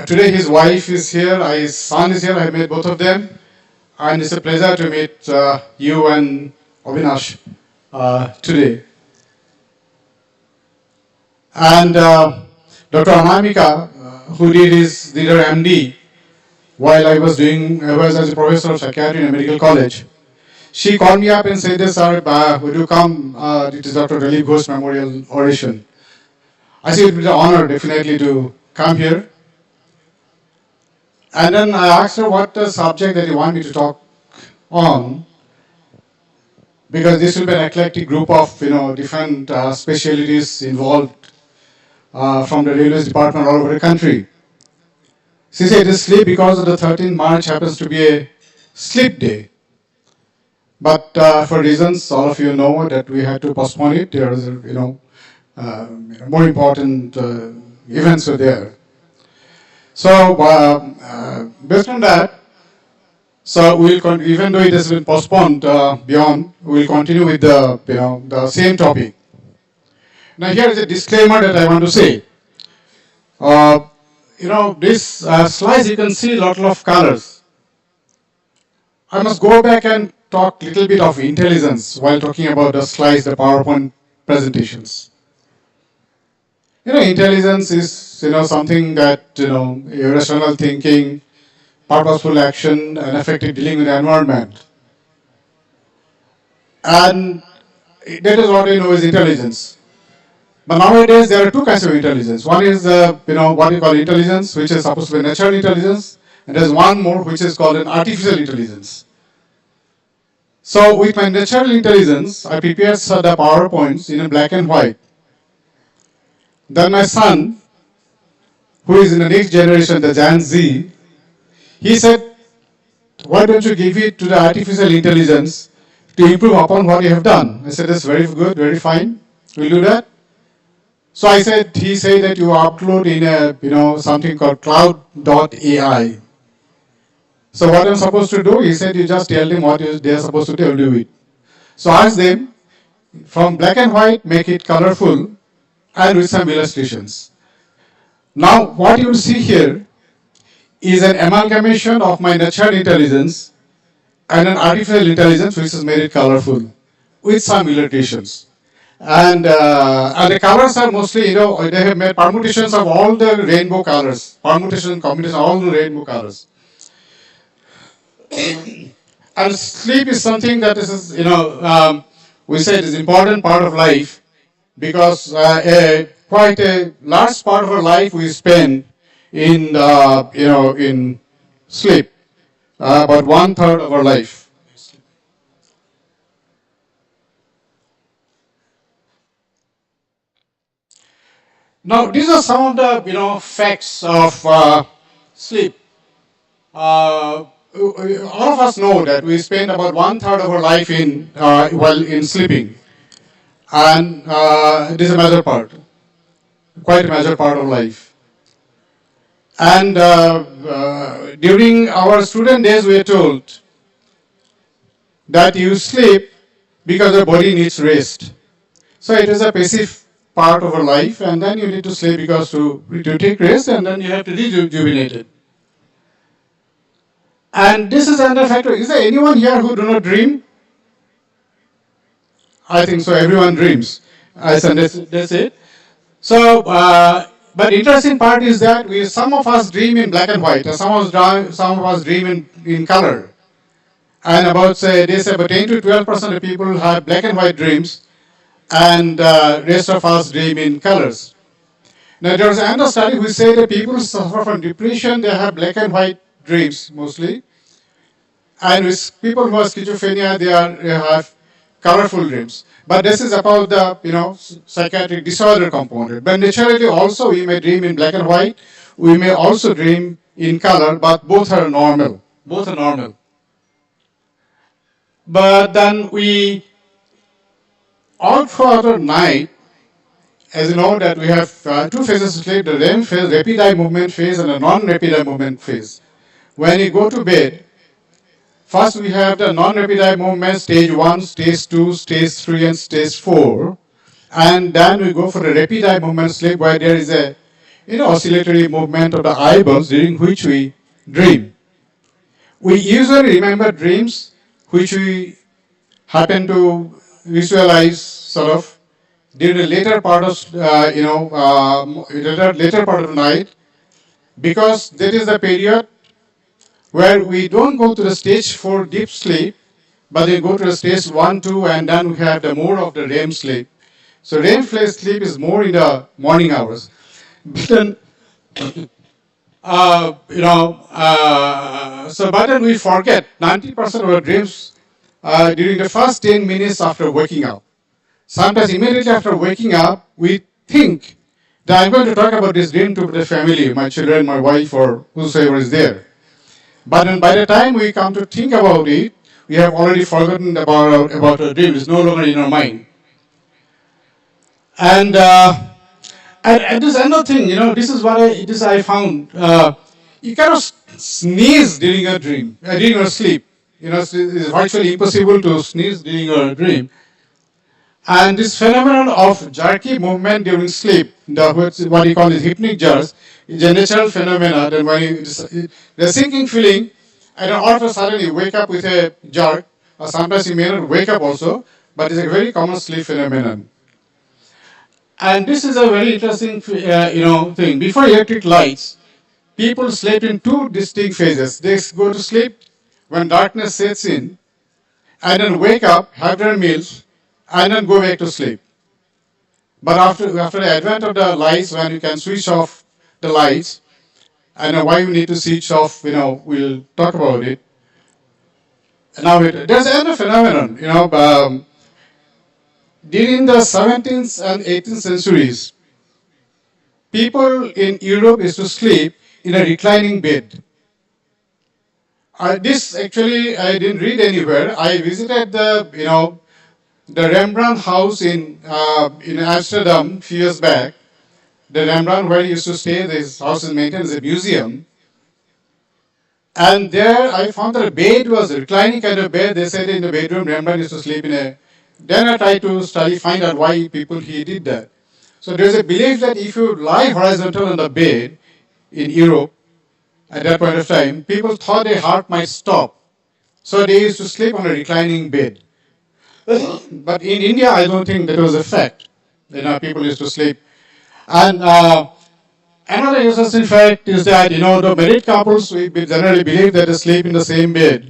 Today his wife is here, his son is here, I met both of them, and it's a pleasure to meet you and Avinash today. And Dr. Anamika, who did his MD while I was as a professor of psychiatry in a medical college, she called me up and said, "Sir, would you come? It is Dr. Dilip Ghosh Memorial Oration." I said it would be an honor definitely to come here. And then I asked her what the subject that you want me to talk on, because this will be an eclectic group of different specialties involved from the railways department all over the country. She said it is sleep because of the 13th March happens to be a sleep day. But for reasons all of you know that we had to postpone it. There is more important events were there. So based on that, so we'll even though it has been postponed beyond, we'll continue with the same topic. Now here is a disclaimer that I want to say. This slides you can see a lot of colors. I must go back and talk a little bit of intelligence while talking about the slides, the PowerPoint presentations. Intelligence is something that irrational thinking, purposeful action, and effective dealing with the environment. And that is what we know is intelligence. But nowadays there are two kinds of intelligence. One is what we call intelligence, which is supposed to be natural intelligence, and there's one more which is called an artificial intelligence. So with my natural intelligence, I prepared the PowerPoints in a black and white. Then my son, who is in the next generation, the Gen Z, he said, why don't you give it to the artificial intelligence to improve upon what you have done? I said, that's very good, very fine. We'll do that. So he said that you upload in a, something called cloud.ai. So what I'm supposed to do, he said, you just tell them what they're supposed to do, do it. So I asked them, from black and white, make it colorful and with some illustrations. Now, what you will see here is an amalgamation of my natural intelligence and an artificial intelligence which has made it colorful with some illustrations. And the colors are mostly, they have made permutations of all the rainbow colors, permutation, combination, all the rainbow colors. And sleep is something that is, we said is important part of life because quite a large part of our life we spend in, in sleep, about 1/3 of our life. Now, these are some of the, facts of sleep. All of us know that we spend about 1/3 of our life in, in sleeping. And it is a major part, quite a major part of life. And during our student days, we are told that you sleep because the body needs rest. So it is a passive part of our life, and then you need to sleep because to take rest, and then you have to rejuvenate it. And this is another factor. Is there anyone here who do not dream? I think so. Everyone dreams. That's it. So, but interesting part is that some of us dream in black and white, and some of us dream in color. And about they say about 10 to 12% of people have black and white dreams, and rest of us dream in colors. Now there was another study which said that people who suffer from depression, they have black and white dreams mostly, and with people who have schizophrenia, they have colorful dreams. But this is about the psychiatric disorder component. But naturally also we may dream in black and white, we may also dream in color, but both are normal. Both are normal. But then we all throughout the night, as you know that we have two phases of sleep, the REM phase, rapid eye movement phase, and the non-rapid eye movement phase. When you go to bed, first we have the non-rapid eye movement, stage 1, stage 2, stage 3, and stage 4. And then we go for the rapid eye movement sleep where there is a oscillatory movement of the eyeballs during which we dream. We usually remember dreams which we happen to visualize sort of during the later part of later part of the night, because that is the period where we don't go to the stage 4 deep sleep, but we go to the stage 1, 2, and then we have the more of the REM sleep. So REM sleep is more in the morning hours. But then, but then we forget 90% of our dreams during the first 10 minutes after waking up. Sometimes immediately after waking up, we think that I'm going to talk about this dream to the family, my children, my wife, or whosoever is there. But then by the time we come to think about it, we have already forgotten about our dream. It's no longer in our mind. And this another thing, this is what I found. You cannot sneeze during your dream, during your sleep. It's virtually impossible to sneeze during your dream. And this phenomenon of jerky movement during sleep, what you call is hypnic jerks, is a natural phenomenon. That when the sinking feeling, and then all of a sudden you wake up with a jerk, or sometimes you may not wake up also, but it's a very common sleep phenomenon. And this is a very interesting, thing. Before electric lights, people sleep in two distinct phases. They go to sleep when darkness sets in, and then wake up, have their meals, and then go back to sleep. But after the advent of the lights, when you can switch off the lights, and why we need to switch off, we'll talk about it. Now, there's another phenomenon, during the 17th and 18th centuries, people in Europe used to sleep in a reclining bed. This actually I didn't read anywhere. I visited the Rembrandt house in Amsterdam a few years back. The Rembrandt where he used to stay, this house is maintained as a museum. And there I found that the bed was a reclining kind of bed. They said in the bedroom Rembrandt used to sleep in a. Then I tried to find out why he did that. So there's a belief that if you lie horizontal on the bed in Europe at that point of time, people thought their heart might stop. So they used to sleep on a reclining bed. But in India, I don't think that was a fact. People used to sleep. And another interesting fact is that, the married couples, we generally believe that they sleep in the same bed.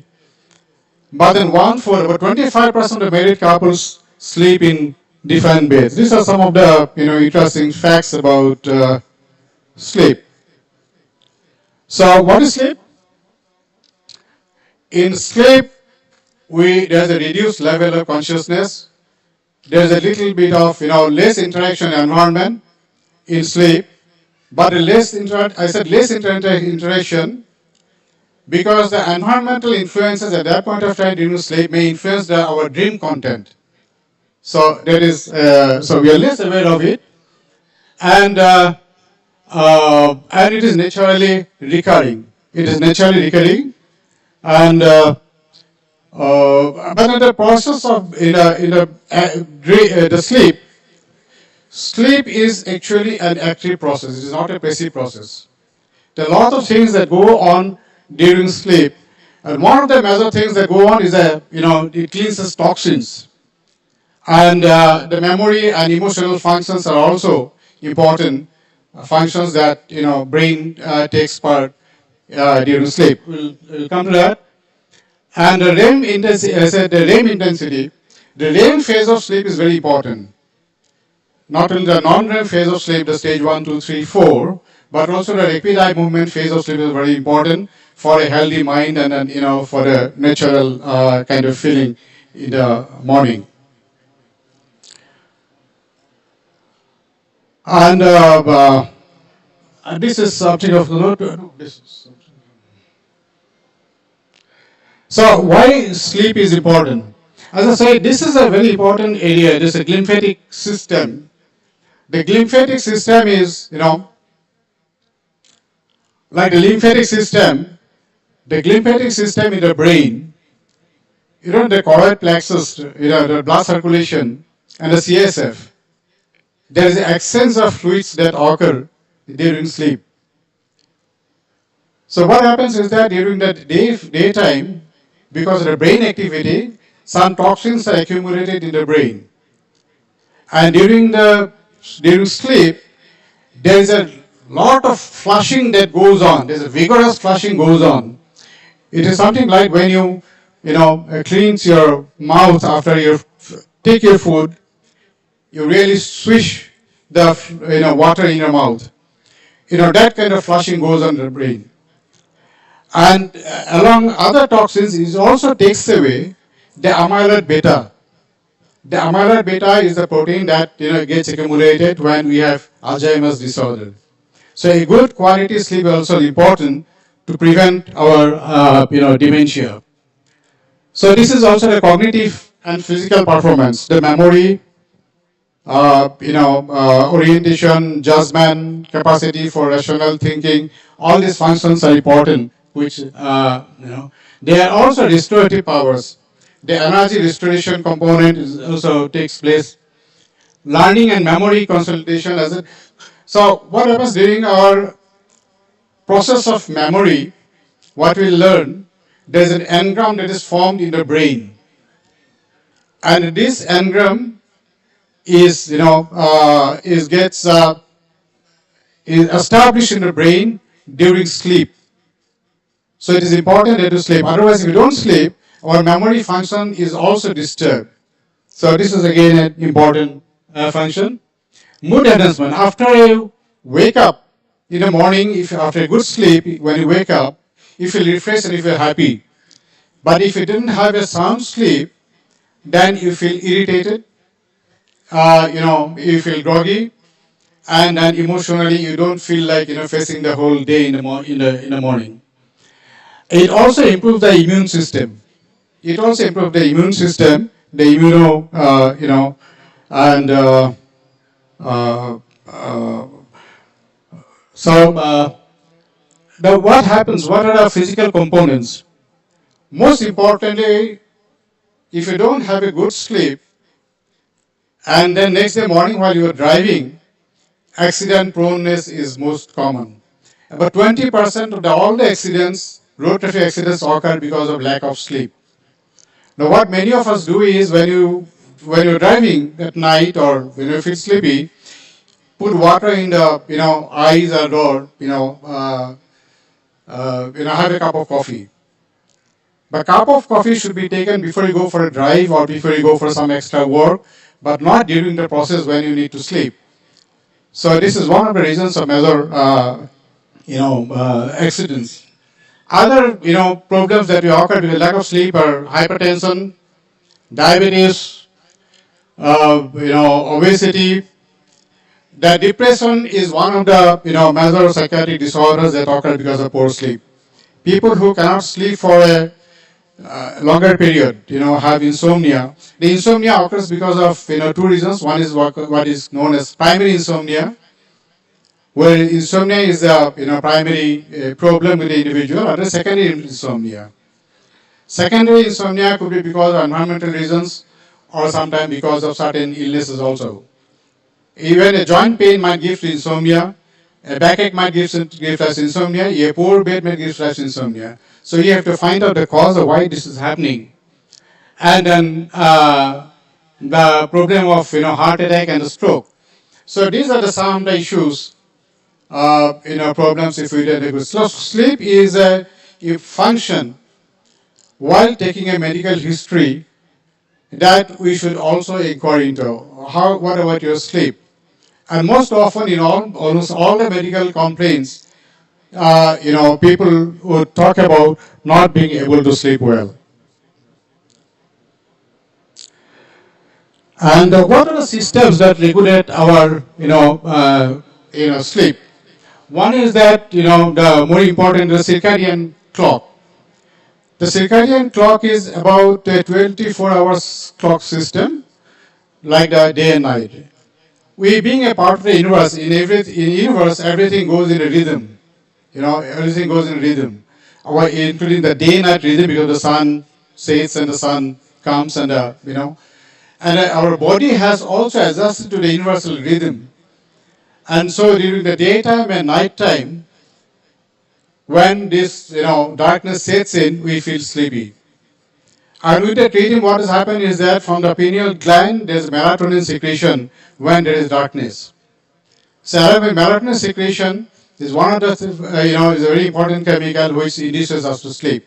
But then about 25% of married couples sleep in different beds. These are some of the, interesting facts about sleep. So what is sleep? In sleep, there's a reduced level of consciousness. There's a little bit of, less interaction environment in sleep. But less interaction because the environmental influences at that point of time during sleep may influence our dream content. So that is, so we are less aware of it, and it is naturally recurring. And but in the process of the sleep is actually an active process. It is not a passive process. There are a lot of things that go on during sleep, and one of the major things that go on is that it cleanses toxins, and the memory and emotional functions are also important functions that brain takes part during sleep. We'll come to that. And the REM intensity, I said the REM phase of sleep is very important. Not only the non-REM phase of sleep, the stage 1, 2, 3, 4, but also the rapid eye movement phase of sleep is very important for a healthy mind and then, for a natural kind of feeling in the morning. And this is something of note. So why sleep is important? As I said, this is a very important area. This is a glymphatic system. The glymphatic system is, like the lymphatic system, in the brain, the choroid plexus, the blood circulation, and the CSF, there is an excess of fluids that occur during sleep. So what happens is that during the daytime, because of the brain activity, some toxins are accumulated in the brain. And during sleep, there is a lot of flushing that goes on. There's a vigorous flushing goes on. It is something like when you cleanse your mouth after you take your food, you really swish the water in your mouth. That kind of flushing goes on in the brain. And along other toxins, it also takes away the amyloid beta. The amyloid beta is the protein that gets accumulated when we have Alzheimer's disorder. So a good quality sleep is also important to prevent our dementia. So this is also the cognitive and physical performance, the memory, orientation, judgment, capacity for rational thinking. All these functions are important, which they are also restorative powers. The energy restoration component also takes place. Learning and memory consolidation. So what happens during our process of memory, what we learn, there is an engram that is formed in the brain. And this engram is established in the brain during sleep. So it is important that you sleep. Otherwise, if you don't sleep, our memory function is also disturbed. So this is again an important function. Mood enhancement. After you wake up in the morning, if after a good sleep, when you wake up, you feel refreshed and you feel happy. But if you didn't have a sound sleep, then you feel irritated, you feel groggy, and then emotionally you don't feel like facing the whole day in the morning. It also improves the immune system. It also improves the immune system, the and uh, uh, so what happens? What are the physical components? Most importantly, if you don't have a good sleep, and then next day morning while you are driving, accident proneness is most common. About 20% of all the accidents, road traffic accidents, occur because of lack of sleep. Now, what many of us do is when you're driving at night or when you feel sleepy, put water in the eyes or door, have a cup of coffee. But cup of coffee should be taken before you go for a drive or before you go for some extra work, but not during the process when you need to sleep. So this is one of the reasons of major, accidents. Other, problems that will occur with lack of sleep are hypertension, diabetes, obesity. The depression is one of the, major psychiatric disorders that occur because of poor sleep. People who cannot sleep for a longer period, have insomnia. The insomnia occurs because of, two reasons. One is what is known as primary insomnia, where insomnia is the, primary problem with the individual, and the secondary insomnia. Secondary insomnia could be because of environmental reasons or sometimes because of certain illnesses also. Even a joint pain might give to insomnia, a backache might give rise to insomnia, a poor bed might give rise to insomnia. So you have to find out the cause of why this is happening. And then the problem of heart attack and the stroke. So these are some of the issues, problems if we don't have good. So sleep is a function while taking a medical history that we should also inquire into. What about your sleep? And most often in almost all the medical complaints, people would talk about not being able to sleep well. And what are the systems that regulate our, sleep? One is that, the more important, the circadian clock. The circadian clock is about a 24-hour clock system, like the day and night. We being a part of the universe, in universe, everything goes in a rhythm. Everything goes in a rhythm, including the day-night rhythm, because the sun sets and the sun comes, and and our body has also adjusted to the universal rhythm. And so during the daytime and nighttime, when this darkness sets in, we feel sleepy. And with the treating, what has happened is that from the pineal gland, there is melatonin secretion when there is darkness. So melatonin secretion is one of the, is a very important chemical which induces us to sleep.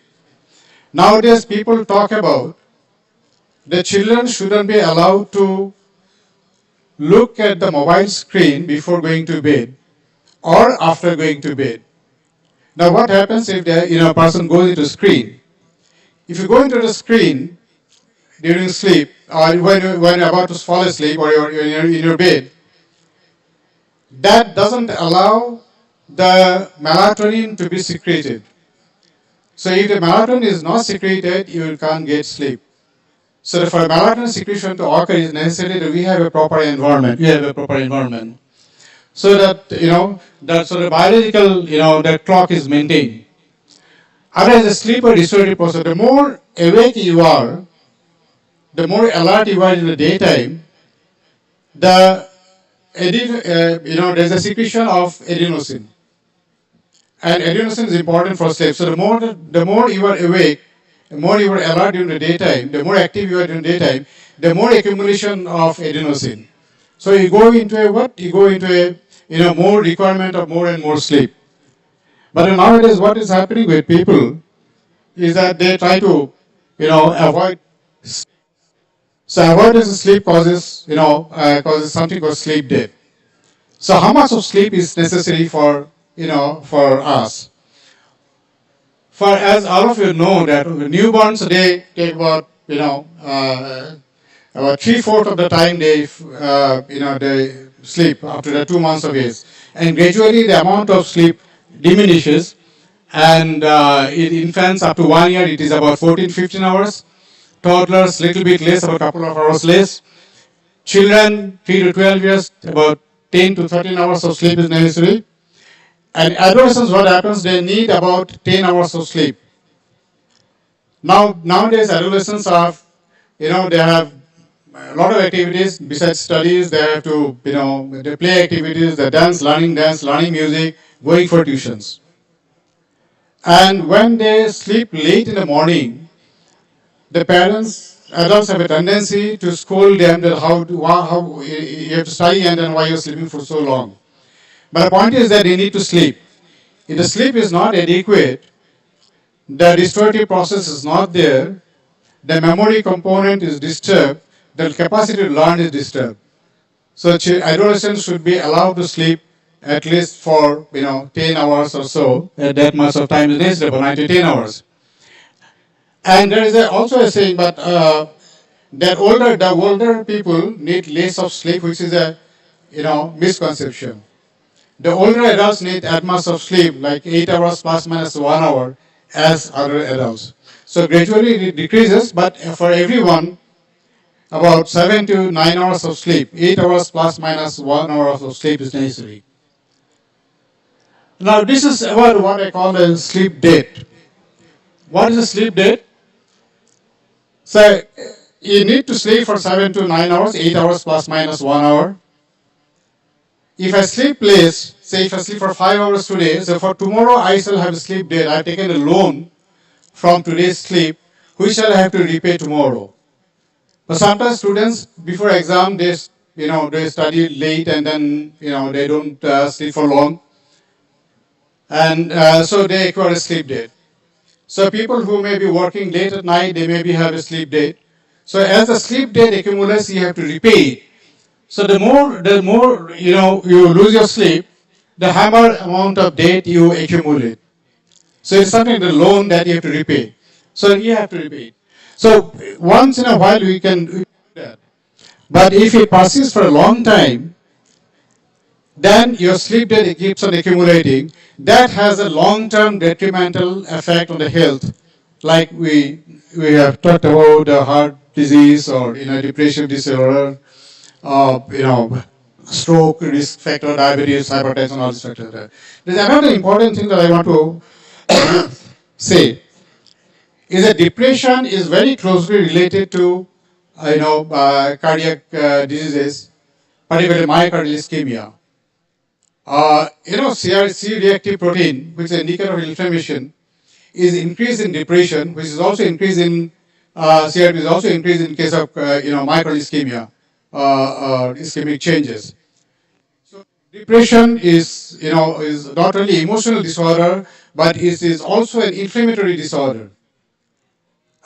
Nowadays, people talk about the children shouldn't be allowed to look at the mobile screen before going to bed or after going to bed. Now, what happens if a person goes into screen? If you go into the screen during sleep, or when you're about to fall asleep, or you're in your bed, that doesn't allow the melatonin to be secreted. So if the melatonin is not secreted, you can't get sleep. So for melatonin secretion to occur, it's necessary that we have a proper environment. We have a proper environment, so that so the biological that clock is maintained. Otherwise, the sleep or restorative process. The more awake you are, the more alert you are in the daytime. There's a secretion of adenosine, and adenosine is important for sleep. So the more you are awake, the more you are alert during the daytime, the more active you are during the daytime, the more accumulation of adenosine. So you go into a what? You go into a more requirement of more and more sleep. But nowadays, what is happening with people is that they try to avoid. So avoidance of sleep causes something called sleep debt. So how much of sleep is necessary for us? For as all of you know that newborns they take about 3/4 of the time they sleep after the 2 months of age, and gradually the amount of sleep diminishes, and in infants up to 1 year it is about 14-15 hours, toddlers little bit less, about a couple of hours less, children 3 to 12 years about 10 to 13 hours of sleep is necessary, and adolescents what happens they need about 10 hours of sleep. Nowadays adolescents they have a lot of activities besides studies. They have to they play activities, they dance, learning music, going for tuitions. And when they sleep late in the morning, the adults have a tendency to scold them that how you have to study and then why you're sleeping for so long. But the point is that they need to sleep. If the sleep is not adequate, the restorative process is not there, the memory component is disturbed, the capacity to learn is disturbed. So adolescents should be allowed to sleep at least for 10 hours or so. That much of time is necessary, about 9 to 10 hours. And there is also a saying, but the older people need less of sleep, which is a misconception. The older adults need that much of sleep, like 8 hours plus minus 1 hour, as other adults. So gradually it decreases, but for everyone, about 7 to 9 hours of sleep, 8 hours plus minus 1 hour of sleep is necessary. Now this is about what I call a sleep debt. What is a sleep debt? So you need to sleep for 7 to 9 hours, 8 hours plus minus 1 hour. If I sleep less, say if I sleep for 5 hours today, so for tomorrow I shall have a sleep debt. I have taken a loan from today's sleep, which shall I have to repay tomorrow. But sometimes students before exam they study late and then they don't sleep for long, and so they acquire a sleep debt. So people who may be working late at night, they maybe have a sleep debt. So as the sleep debt accumulates, you have to repay it. So the more you lose your sleep, the higher amount of debt you accumulate. So it's something the loan that you have to repay. So you have to repay it. So once in a while we can do that. But if it persists for a long time, then your sleep debt keeps on accumulating. That has a long-term detrimental effect on the health. Like we have talked about heart disease or depression disorder, stroke risk factor, diabetes, hypertension, all these factors. There's another important thing that I want to say is that depression is very closely related to cardiac diseases, particularly myocardial ischemia. C-reactive protein, which is an indicator of inflammation, is increased in depression, which is also increased in CRP is also increased in case of myocardial ischemia, ischemic changes. So depression is not only emotional disorder, but it is also an inflammatory disorder.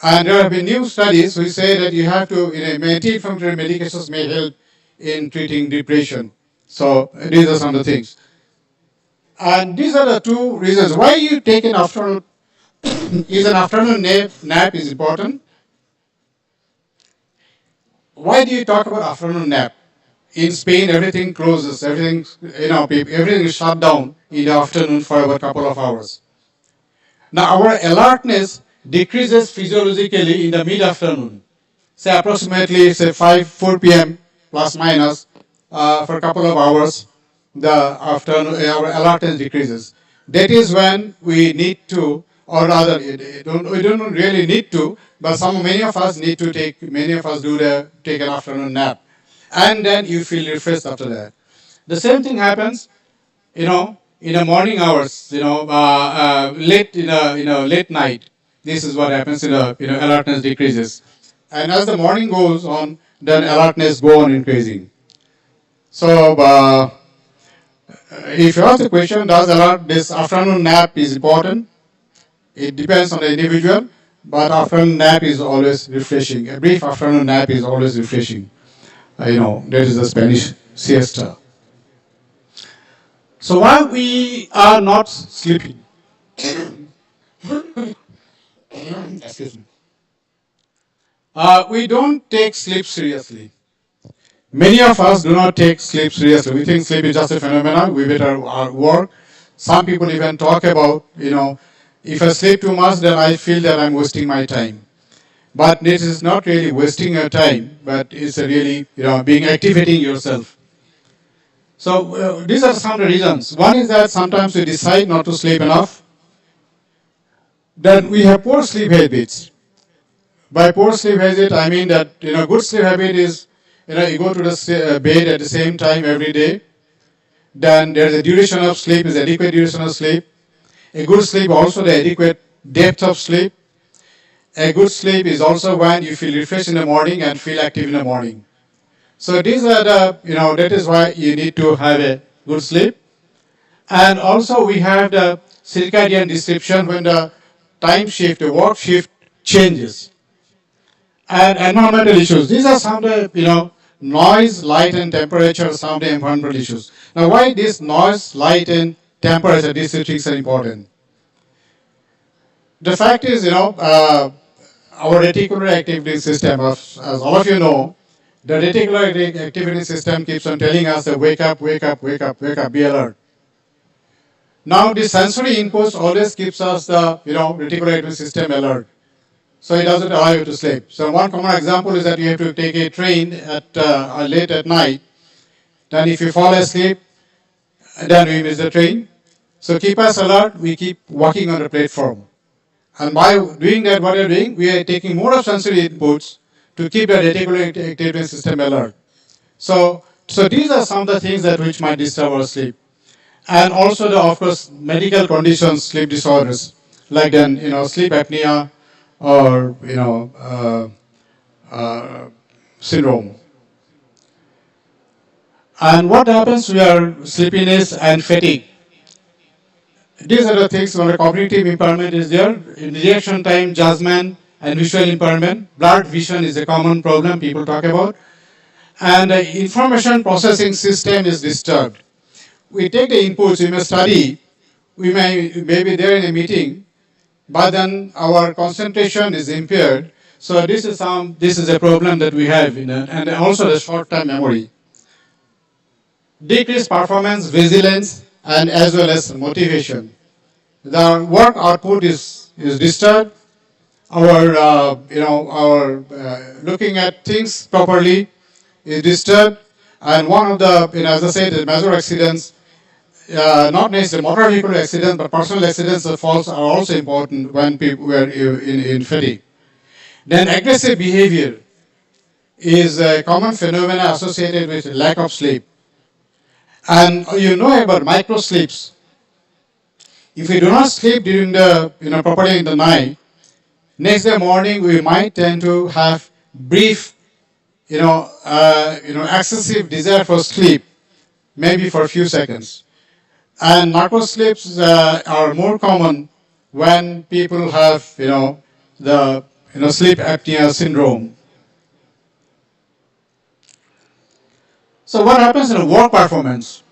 And there have been new studies which say that you have to anti-inflammatory medications may help in treating depression. So these are some of the things. And these are the two reasons why you take an afternoon. Is an afternoon nap is important. Why do you talk about afternoon nap? In Spain, everything closes. Everything is shut down in the afternoon for about a couple of hours. Now our alertness decreases physiologically in the mid-afternoon. Say approximately 4 p.m. plus minus for a couple of hours. The afternoon our alertness decreases. That is when we need to, or rather, we don't really need to, but many of us do take an afternoon nap, and then you feel refreshed after that. The same thing happens, in the morning hours, late night. This is what happens. Alertness decreases, and as the morning goes on, then alertness go on increasing. So. If you ask the question, does this afternoon nap is important? It depends on the individual, but afternoon nap is always refreshing. A brief afternoon nap is always refreshing. That is the Spanish siesta. So while we are not sleeping, excuse me, we don't take sleep seriously. Many of us do not take sleep seriously. We think sleep is just a phenomenon. We better work. Some people even talk about, if I sleep too much, then I feel that I'm wasting my time. But this is not really wasting your time, but it's a really, being activating yourself. So these are some of the reasons. One is that sometimes we decide not to sleep enough. Then we have poor sleep habits. By poor sleep habit, I mean that good sleep habit is you go to the bed at the same time every day. Then there's a duration of sleep, is adequate duration of sleep. A good sleep also the adequate depth of sleep. A good sleep is also when you feel refreshed in the morning and feel active in the morning. So these are the, that is why you need to have a good sleep. And also we have the circadian disruption when the time shift, the work shift changes. And environmental issues. These are some of the, noise, light and temperature, some of the environmental issues. Now why this noise, light and temperature, these things are important? The fact is, our reticular activity system, as all of you know, the reticular activity system keeps on telling us that wake up, wake up, wake up, wake up, be alert. Now the sensory inputs always keeps us the reticular activity system alert. So it doesn't allow you to sleep. So one common example is that you have to take a train at late at night. Then if you fall asleep, then we miss the train. So keep us alert, we keep walking on the platform. And by doing that, what we are doing, we are taking more of sensory inputs to keep the reticular activity system alert. So these are some of the things that which might disturb our sleep. And also, of course, medical conditions, sleep disorders, like then, sleep apnea or, syndrome. And what happens we are sleepiness and fatigue. These are the things when the cognitive impairment is there. In reaction time, judgment, and visual impairment. Blurred vision is a common problem people talk about. And the information processing system is disturbed. We take the inputs, we may study, we may be there in a meeting, but then our concentration is impaired. So this is a problem that we have, and also the short-term memory. Decreased performance, vigilance, and as well as motivation. The work output is disturbed. Our looking at things properly is disturbed. And one of the, as I said, the major accidents, not necessarily motor vehicle accidents, but personal accidents and falls are also important when people were in fatigue. Then aggressive behavior is a common phenomenon associated with lack of sleep. And you know about micro sleeps. If we do not sleep during the properly in the night, next day morning we might tend to have brief, excessive desire for sleep, maybe for a few seconds. And narco sleeps are more common when people have, the sleep apnea syndrome. So what happens in work performance?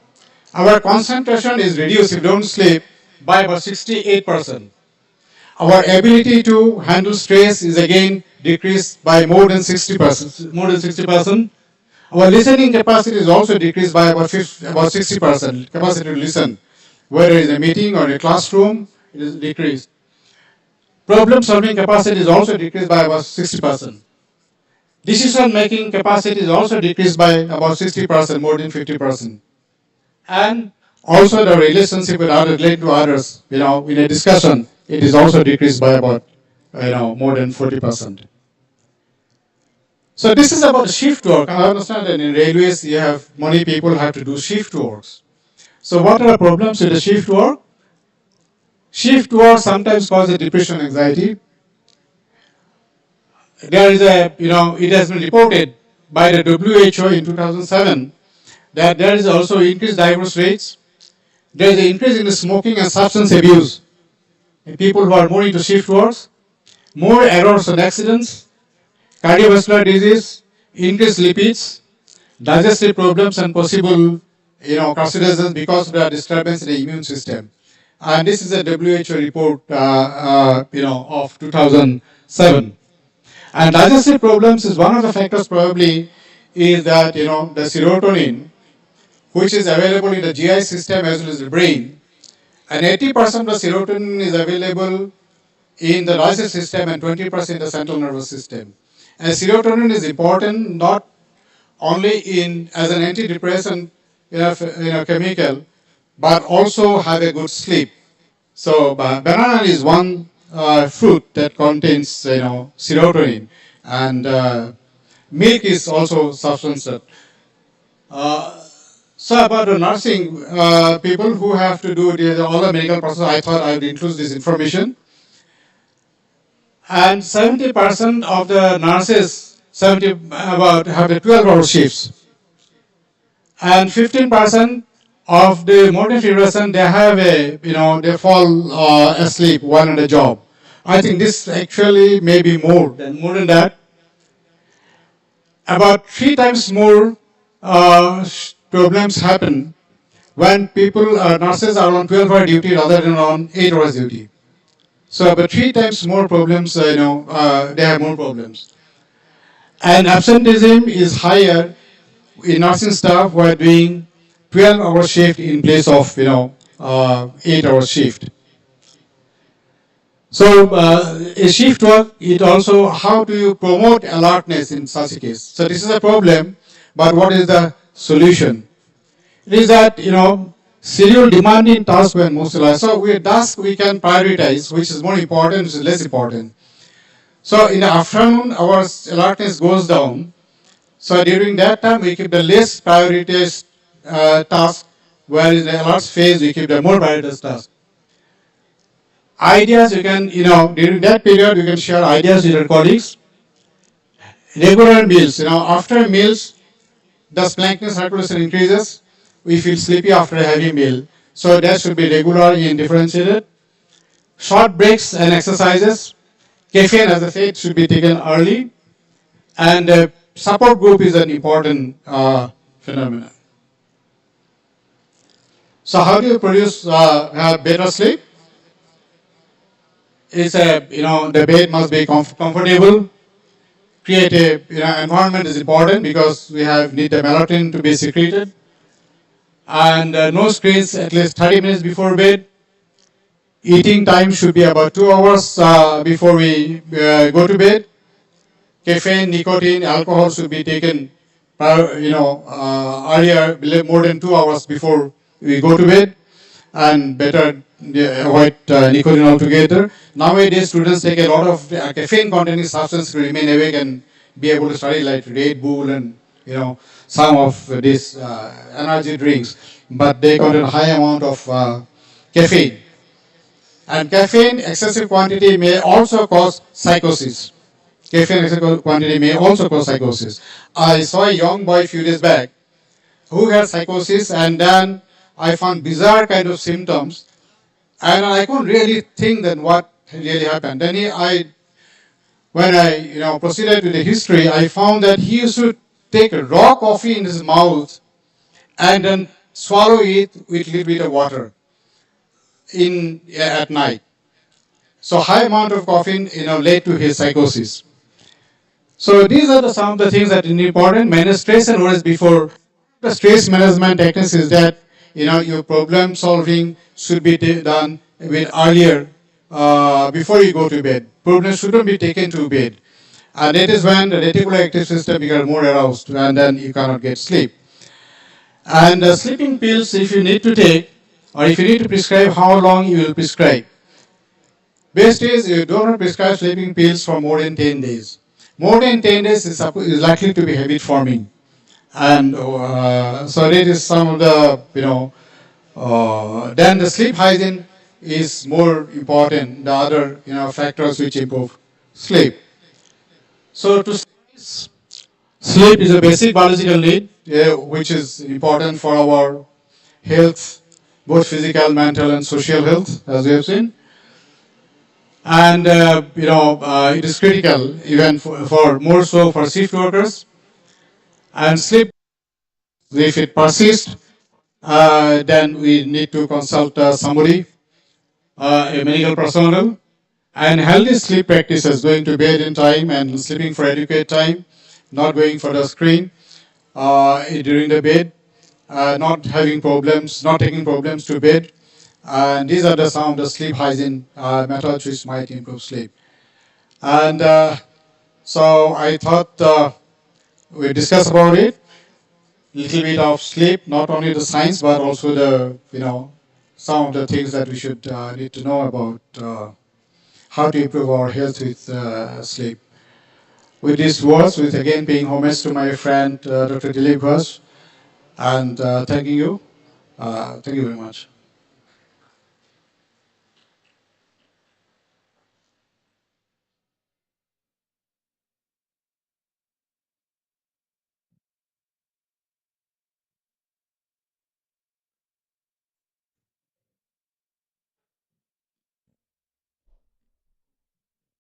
Our concentration is reduced if we don't sleep by about 68%. Our ability to handle stress is again decreased by more than 60%. More than 60%. Our listening capacity is also decreased by about 60%. Capacity to listen, whether it's a meeting or a classroom, it is decreased. Problem solving capacity is also decreased by about 60%. Decision making capacity is also decreased by about 60%, more than 50%. And also the relationship with others, related to others, in a discussion, it is also decreased by about, more than 40%. So this is about shift work. I understand that in railways, many people have to do shift works. So what are the problems with the shift work? Shift work sometimes causes depression, anxiety. There is it has been reported by the WHO in 2007 that there is also increased divorce rates. There is an increase in the smoking and substance abuse in people who are more into shift works. more errors and accidents, cardiovascular disease, increased lipids, digestive problems, and possible, carcinogens because of the disturbance in the immune system. And this is a WHO report, of 2007. And digestive problems is one of the factors probably is that, the serotonin, which is available in the GI system as well as the brain, and 80% of serotonin is available in the digestive system and 20% in the central nervous system. And serotonin is important not only as an antidepressant, chemical, but also have a good sleep. So banana is one fruit that contains, serotonin, and milk is also substance that. So about the nursing, people who have to do all the medical process, I thought I would include this information. And 70% of the nurses, have the 12-hour shifts. And 15% of the morning federation, they have they fall asleep while on the job. I think this actually may be more than that. About 3 times more problems happen when nurses are on 12-hour duty rather than on 8 hours duty. So about 3 times more problems, they have more problems. And absenteeism is higher in nursing staff who are doing 12-hour shift in place of 8-hour shift. So a shift work, it also, how do you promote alertness in such a case? So this is a problem, but what is the solution? It is that, schedule demanding tasks when most alive. So task we can prioritize, which is more important, which is less important. So in the afternoon, our alertness goes down. So during that time, we keep the less prioritized task, whereas in the alerts phase, we keep the more prioritized task. Ideas, you can, during that period, you can share ideas with your colleagues. Regular meals, after meals, the splanchnic circulation increases. We feel sleepy after a heavy meal. So that should be regular and differentiated. Short breaks and exercises. Caffeine, as I said, should be taken early. And support group is an important phenomenon. So how do you produce better sleep? It's the bed must be comfortable. Create a environment is important because we need the melatonin to be secreted. And no screens at least 30 minutes before bed. Eating time should be about 2 hours before we go to bed. Caffeine, nicotine, alcohol should be taken earlier, more than 2 hours before we go to bed, and better avoid nicotine altogether. Nowadays, students take a lot of caffeine-containing substance to remain awake and be able to study, like Red Bull and some of these energy drinks, but they contain a high amount of caffeine. And caffeine excessive quantity may also cause psychosis. Caffeine excessive quantity may also cause psychosis. I saw a young boy a few days back who had psychosis, and then I found bizarre kind of symptoms, and I couldn't really think then what really happened. Then when I proceeded with the history, I found that he used to take raw coffee in his mouth and then swallow it with a little bit of water at night. So high amount of caffeine led to his psychosis. So these are some of the things that are important. Manage stress and worries before. The stress management techniques is that your problem solving should be done a bit earlier before you go to bed. Problems shouldn't be taken to bed. And that is when the reticular active system becomes more aroused, and then you cannot get sleep. And sleeping pills, if you need to take, or if you need to prescribe, how long you will prescribe. Best is you do not prescribe sleeping pills for more than 10 days. More than 10 days is likely to be habit forming. And so that is some of the, then the sleep hygiene is more important, the other factors which improve sleep. So to sleep is a basic biological need, which is important for our health, both physical, mental, and social health, as we have seen. And it is critical even for more so for shift workers. And sleep, if it persists, then we need to consult somebody, a medical personnel. And healthy sleep practices, going to bed in time and sleeping for adequate time, not going for the screen during the bed, not having problems, not taking problems to bed. And these are some of the sleep hygiene methods which might improve sleep. And so I thought we discuss about it, little bit of sleep, not only the science but also the some of the things that we should need to know about how to improve our health with sleep. With these words, with again paying homage to my friend Dr. Dilip Ghosh, and thanking you. Thank you very much.